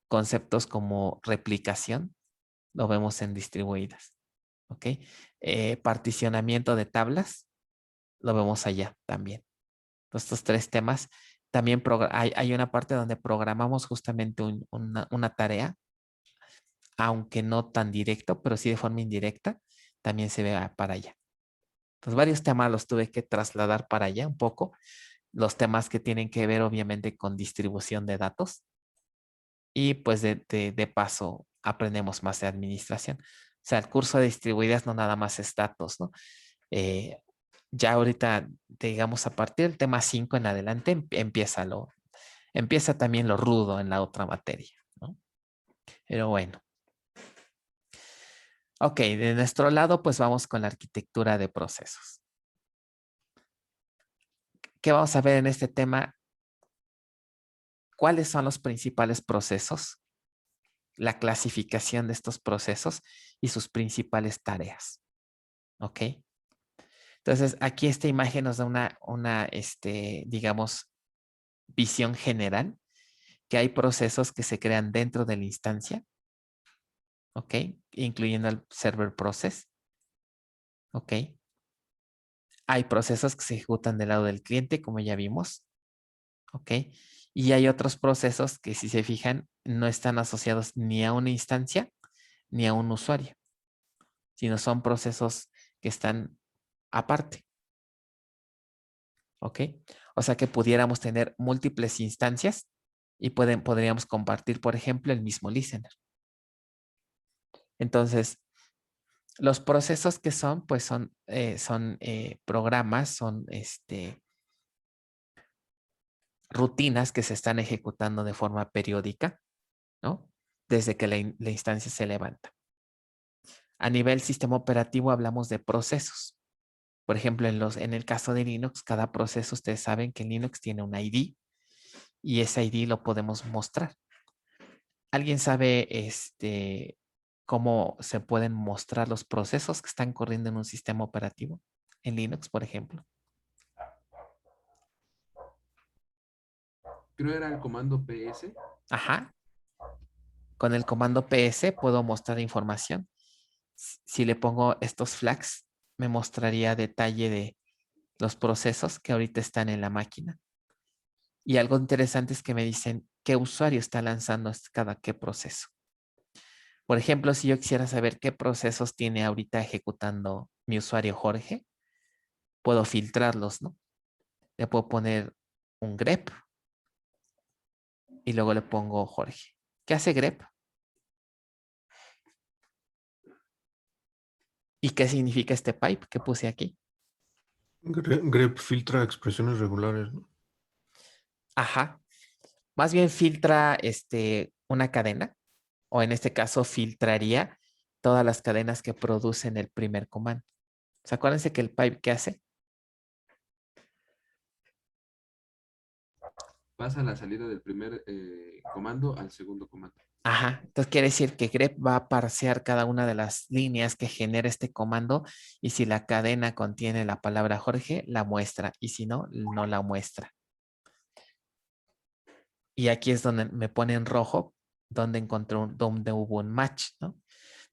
Conceptos como replicación lo vemos en distribuidas. ¿Ok? Particionamiento de tablas lo vemos allá también. Estos tres temas. También hay una parte donde programamos justamente una tarea, aunque no tan directo, pero sí de forma indirecta, también se ve para allá. Entonces, varios temas los tuve que trasladar para allá un poco. Los temas que tienen que ver, obviamente, con distribución de datos. Y pues de paso, aprendemos más de administración. O sea, el curso de distribuidas no nada más es datos, ¿no? Ya ahorita, digamos, a partir del tema 5 en adelante, empieza también lo rudo en la otra materia, ¿no? Pero bueno. Ok, de nuestro lado, pues vamos con la arquitectura de procesos. ¿Qué vamos a ver en este tema? ¿Cuáles son los principales procesos? La clasificación de estos procesos y sus principales tareas. ¿Ok? Entonces, aquí esta imagen nos da una digamos, visión general, que hay procesos que se crean dentro de la instancia, ¿ok? Incluyendo el server process, ¿ok? Hay procesos que se ejecutan del lado del cliente, como ya vimos, ¿ok? Y hay otros procesos que, si se fijan, no están asociados ni a una instancia ni a un usuario, sino son procesos que están aparte, ¿ok? O sea que pudiéramos tener múltiples instancias y podríamos compartir, por ejemplo, el mismo listener. Entonces, los procesos que son, pues son programas, son rutinas que se están ejecutando de forma periódica, ¿no? Desde que la instancia se levanta. A nivel sistema operativo hablamos de procesos. Por ejemplo, en el caso de Linux, cada proceso, ustedes saben que Linux tiene un ID y ese ID lo podemos mostrar. ¿Alguien sabe cómo se pueden mostrar los procesos que están corriendo en un sistema operativo? En Linux, por ejemplo. Creo era el comando PS. Ajá. Con el comando PS puedo mostrar información. Si le pongo estos flags, me mostraría detalle de los procesos que ahorita están en la máquina. Y algo interesante es que me dicen qué usuario está lanzando cada qué proceso. Por ejemplo, si yo quisiera saber qué procesos tiene ahorita ejecutando mi usuario Jorge, puedo filtrarlos, ¿no? Le puedo poner un grep y luego le pongo Jorge. ¿Qué hace grep? ¿Y qué significa este pipe que puse aquí? Grep filtra expresiones regulares, ¿no? Ajá. Más bien filtra una cadena, o en este caso filtraría todas las cadenas que producen el primer comando. ¿Se acuérdense que el pipe qué hace? Pasa la salida del primer comando al segundo comando. Ajá, entonces quiere decir que grep va a parsear cada una de las líneas que genera este comando y si la cadena contiene la palabra Jorge, la muestra y si no, no la muestra. Y aquí es donde me pone en rojo donde hubo un match, ¿no?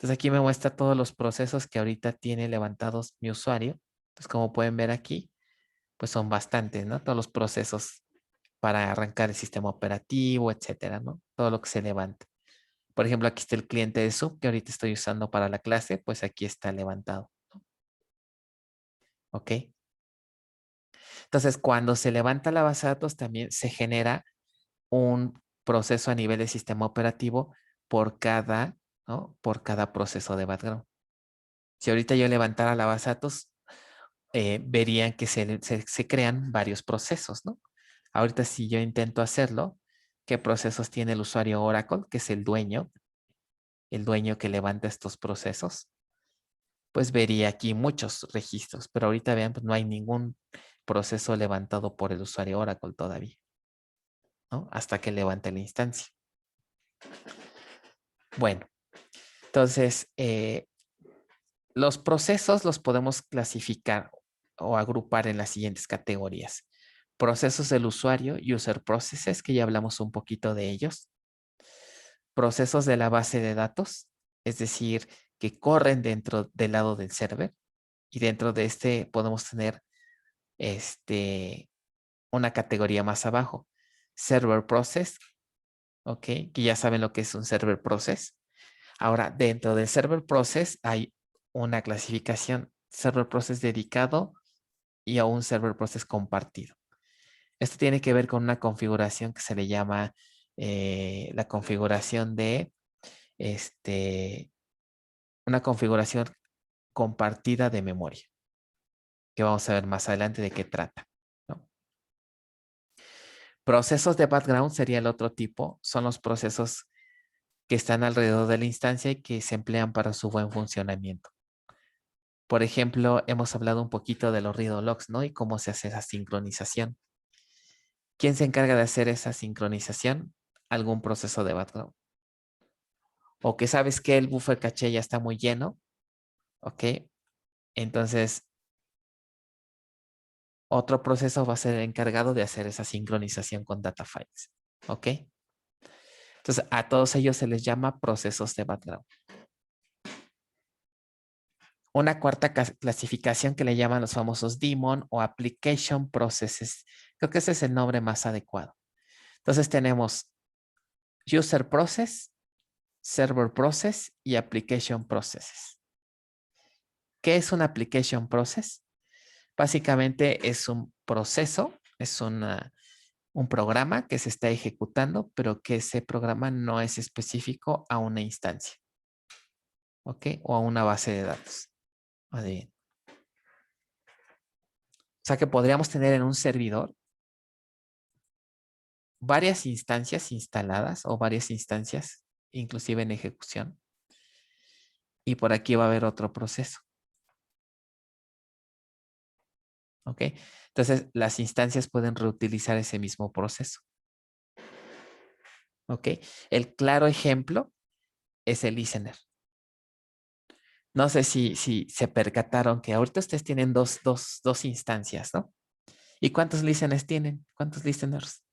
Entonces aquí me muestra todos los procesos que ahorita tiene levantados mi usuario. Entonces como pueden ver aquí, pues son bastantes, ¿no? Todos los procesos para arrancar el sistema operativo, etcétera, ¿no? Todo lo que se levanta. Por ejemplo, aquí está el cliente de Zoom que ahorita estoy usando para la clase, pues aquí está levantado, ¿no? ¿Ok? Entonces, cuando se levanta la base de datos, también se genera un proceso a nivel de sistema operativo por cada, ¿no? Por cada proceso de background. Si ahorita yo levantara la base de datos, verían que se crean varios procesos, ¿no? Ahorita si yo intento hacerlo, ¿qué procesos tiene el usuario Oracle, que es el dueño que levanta estos procesos? Pues vería aquí muchos registros, pero ahorita vean, pues no hay ningún proceso levantado por el usuario Oracle todavía, ¿no? Hasta que levante la instancia. Bueno, entonces, los procesos los podemos clasificar o agrupar en las siguientes categorías. Procesos del usuario, user processes, que ya hablamos un poquito de ellos. Procesos de la base de datos, es decir, que corren dentro del lado del server. Y dentro de este podemos tener una categoría más abajo. Server process, ¿ok? Que ya saben lo que es un server process. Ahora, dentro del server process hay una clasificación, server process dedicado y a un server process compartido. Esto tiene que ver con una configuración que se le llama la configuración de una configuración compartida de memoria, que vamos a ver más adelante de qué trata, ¿no? Procesos de background sería el otro tipo, son los procesos que están alrededor de la instancia y que se emplean para su buen funcionamiento. Por ejemplo, hemos hablado un poquito de los read logs, ¿no? Y cómo se hace esa sincronización. ¿Quién se encarga de hacer esa sincronización? Algún proceso de background. O que sabes que el buffer caché ya está muy lleno, ¿ok? Entonces, otro proceso va a ser el encargado de hacer esa sincronización con data files, ¿ok? Entonces, a todos ellos se les llama procesos de background. Una cuarta clasificación que le llaman los famosos daemon o application processes. Creo que ese es el nombre más adecuado. Entonces tenemos user process, server process y application processes. ¿Qué es un application process? Básicamente es un proceso, es un programa que se está ejecutando, pero que ese programa no es específico a una instancia, ¿ok? O a una base de datos. Más bien. O sea que podríamos tener en un servidor varias instancias instaladas o varias instancias, inclusive en ejecución. Y por aquí va a haber otro proceso. ¿Ok? Entonces, las instancias pueden reutilizar ese mismo proceso. ¿Ok? El claro ejemplo es el listener. No sé si se percataron que ahorita ustedes tienen dos instancias, ¿no? ¿Y cuántos listeners tienen? ¿Cuántos listeners?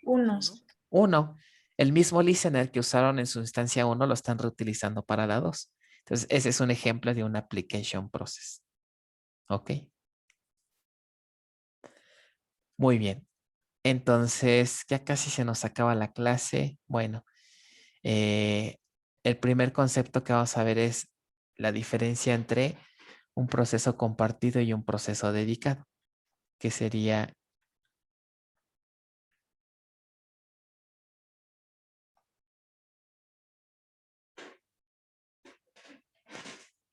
Unos. Uno. El mismo listener que usaron en su instancia 1 lo están reutilizando para la 2. Entonces, ese es un ejemplo de un application process. ¿Ok? Muy bien. Entonces, ya casi se nos acaba la clase. Bueno, el primer concepto que vamos a ver es la diferencia entre un proceso compartido y un proceso dedicado, que sería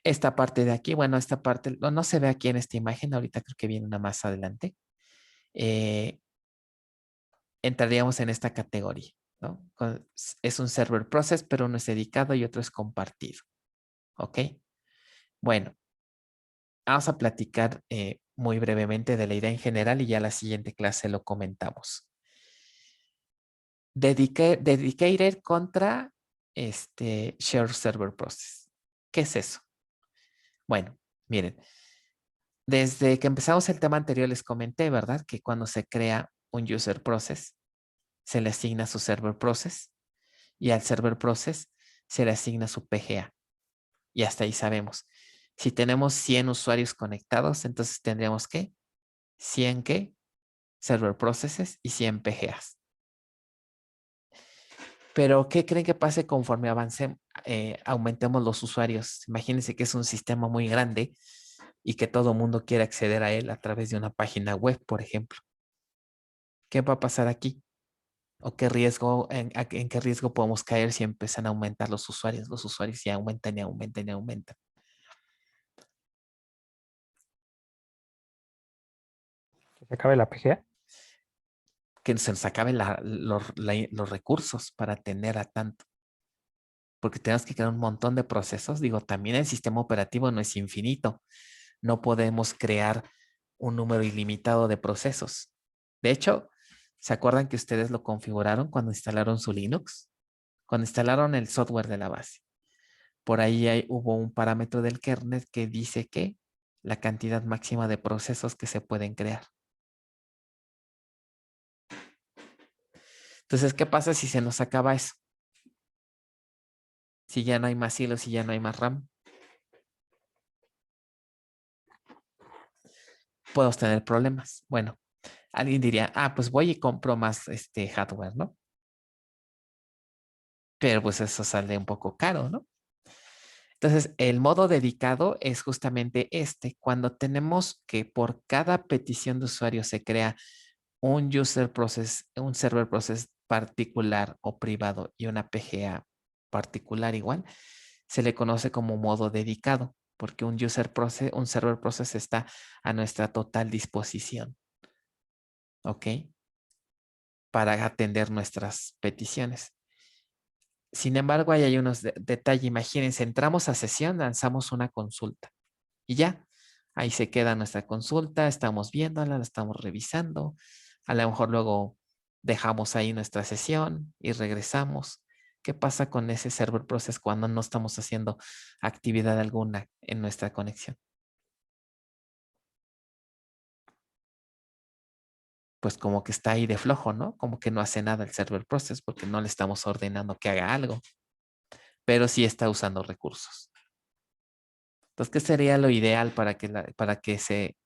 esta parte de aquí. Bueno, esta parte no se ve aquí en esta imagen, ahorita creo que viene una más adelante. Entraríamos en esta categoría, ¿no? Es un server process, pero uno es dedicado y otro es compartido. ¿Ok? Bueno, vamos a platicar muy brevemente de la idea en general y ya la siguiente clase lo comentamos. Dedicated contra Shared Server Process. ¿Qué es eso? Bueno, miren, desde que empezamos el tema anterior les comenté, ¿verdad? Que cuando se crea un user process, se le asigna su server process y al server process se le asigna su PGA. Y hasta ahí sabemos. Si tenemos 100 usuarios conectados, entonces tendríamos que 100 ¿qué? Server processes y 100 PGAs. Pero, ¿qué creen que pase conforme aumentemos los usuarios? Imagínense que es un sistema muy grande y que todo el mundo quiere acceder a él a través de una página web, por ejemplo. ¿Qué va a pasar aquí? ¿O qué riesgo, en qué riesgo podemos caer si empiezan a aumentar los usuarios? Los usuarios ya aumentan y aumentan y aumentan. Que se acabe la PGA. Que se nos acaben los recursos para atender a tanto. Porque tenemos que crear un montón de procesos. Digo, también el sistema operativo no es infinito. No podemos crear un número ilimitado de procesos. De hecho, ¿se acuerdan que ustedes lo configuraron cuando instalaron su Linux? Cuando instalaron el software de la base. Por ahí hubo un parámetro del kernel que dice que la cantidad máxima de procesos que se pueden crear. Entonces, ¿qué pasa si se nos acaba eso? Si ya no hay más hilos, si ya no hay más RAM. Podemos tener problemas. Bueno, alguien diría, pues voy y compro más hardware, ¿no? Pero pues eso sale un poco caro, ¿no? Entonces, el modo dedicado es justamente cuando tenemos que por cada petición de usuario se crea un user process, un server process particular o privado y una PGA particular igual, se le conoce como modo dedicado, porque un server process está a nuestra total disposición. ¿Ok? Para atender nuestras peticiones. Sin embargo, ahí hay unos detalles. Imagínense, entramos a sesión, lanzamos una consulta y ya, ahí se queda nuestra consulta, estamos viéndola, la estamos revisando. A lo mejor luego dejamos ahí nuestra sesión y regresamos. ¿Qué pasa con ese server process cuando no estamos haciendo actividad alguna en nuestra conexión? Pues como que está ahí de flojo, ¿no? Como que no hace nada el server process porque no le estamos ordenando que haga algo, pero sí está usando recursos. Entonces, ¿qué sería lo ideal para que se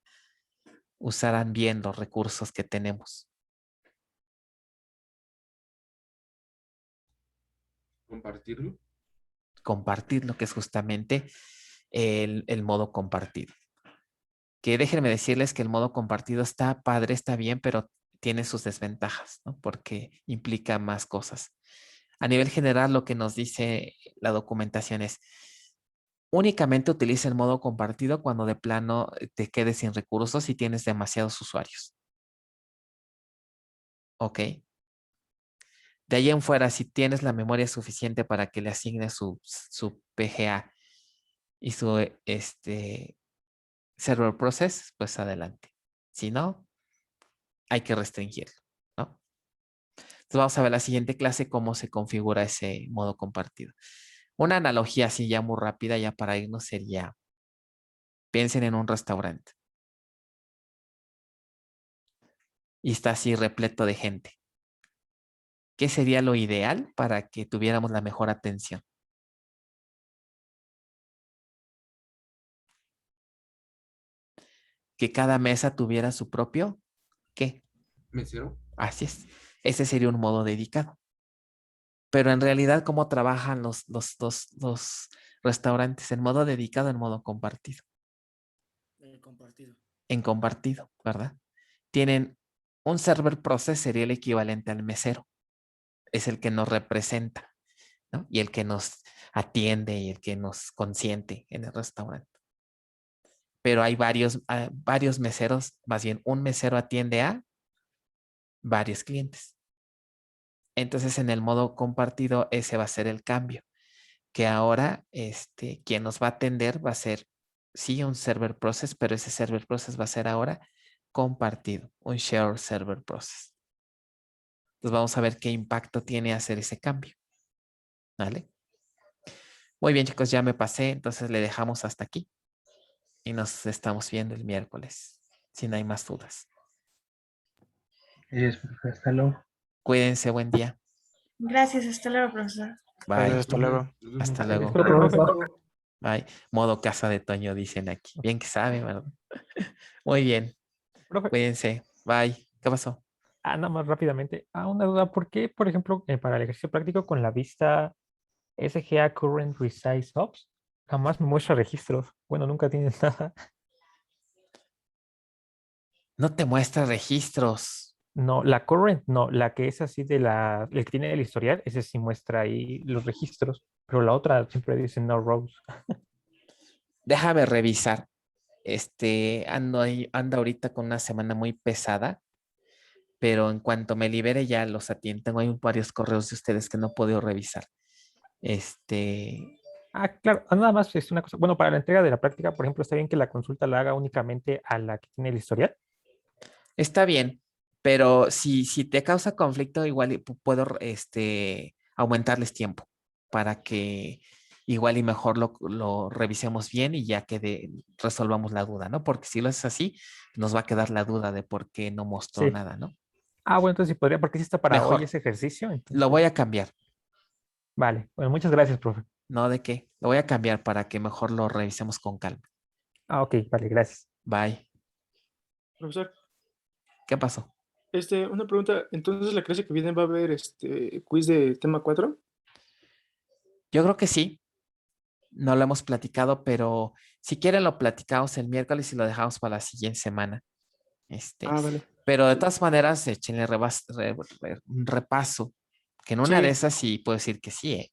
usaran bien los recursos que tenemos? Compartirlo. Compartir lo que es justamente el modo compartido. Que déjenme decirles que el modo compartido está padre, está bien, pero tiene sus desventajas, ¿no? Porque implica más cosas. A nivel general, lo que nos dice la documentación es únicamente utiliza el modo compartido cuando de plano te quedes sin recursos y tienes demasiados usuarios. ¿Ok? De ahí en fuera, si tienes la memoria suficiente para que le asignes su PGA y su server process, pues adelante. Si no, hay que restringirlo, ¿no? Entonces vamos a ver la siguiente clase cómo se configura ese modo compartido. Una analogía así ya muy rápida, ya para irnos sería, piensen en un restaurante y está así repleto de gente. ¿Qué sería lo ideal para que tuviéramos la mejor atención? Que cada mesa tuviera su propio, ¿qué? Mesero. Así es. Ese sería un modo dedicado. Pero en realidad, ¿cómo trabajan los restaurantes? ¿En modo dedicado o en modo compartido? Compartido. En compartido, ¿verdad? Tienen un server process, sería el equivalente al mesero. Es el que nos representa, ¿no? Y el que nos atiende y el que nos consiente en el restaurante. Pero hay varios meseros, más bien un mesero atiende a varios clientes. Entonces, en el modo compartido, ese va a ser el cambio. Que ahora, quien nos va a atender va a ser, sí, un server process, pero ese server process va a ser ahora compartido, un shared server process. Entonces, vamos a ver qué impacto tiene hacer ese cambio. ¿Vale? Muy bien, chicos, ya me pasé, entonces le dejamos hasta aquí. Y nos estamos viendo el miércoles, si no hay más dudas. Hasta luego. Cuídense, buen día. Gracias, hasta luego, profesor. Bye. Hasta luego. Nos vemos. Hasta Vale, luego. profe. Bye. Modo casa de Toño, dicen aquí. Bien que sabe, ¿verdad? Muy bien. Profe, Cuídense. Bye. ¿Qué pasó? nada más rápidamente. Una duda, ¿por qué, por ejemplo, para el ejercicio práctico con la vista SGA Current Resize Ops jamás me muestra registros? Bueno, nunca tiene nada. No te muestra registros. No, la current, no, la que es así el que tiene el historial, ese sí muestra ahí los registros, pero la otra siempre dice no rows. Déjame revisar. Ando ahorita con una semana muy pesada, pero en cuanto me libere ya los atiendo. Tengo ahí varios correos de ustedes que no he podido revisar. Claro, nada más es una cosa. Bueno, para la entrega de la práctica, por ejemplo, está bien que la consulta la haga únicamente a la que tiene el historial. Está bien, pero si te causa conflicto, igual puedo aumentarles tiempo para que igual y mejor lo revisemos bien y ya resolvamos la duda, ¿no? Porque si lo haces así, nos va a quedar la duda de por qué no mostró Sí. nada, ¿no? Bueno, entonces sí podría, porque sí está para Mejor. hoy ese ejercicio. Lo Entonces, voy a cambiar, vale, bueno, muchas gracias, profe. ¿no? ¿De qué? Lo voy a cambiar para que mejor lo revisemos con calma. Ok, vale, gracias. Bye. Profesor, ¿Qué pasó? una pregunta. Entonces, la clase que viene va a haber quiz de tema 4. Yo creo que sí. No lo hemos platicado, pero si quieren lo platicamos el miércoles y lo dejamos para la siguiente semana. Vale. Pero de todas maneras, échenle un repaso, que en una de Sí. esas sí puedo decir que sí, ¿eh?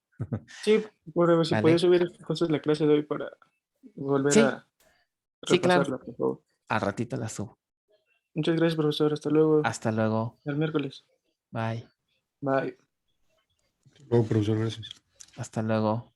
Sí, por si Vale. podía subir entonces la clase de hoy para volver Sí. a Sí, claro. repasarla, por favor. Al ratito la subo. Muchas gracias, profesor. Hasta luego. Hasta luego. El miércoles. Bye. Bye. Luego, profesor, gracias. Hasta luego.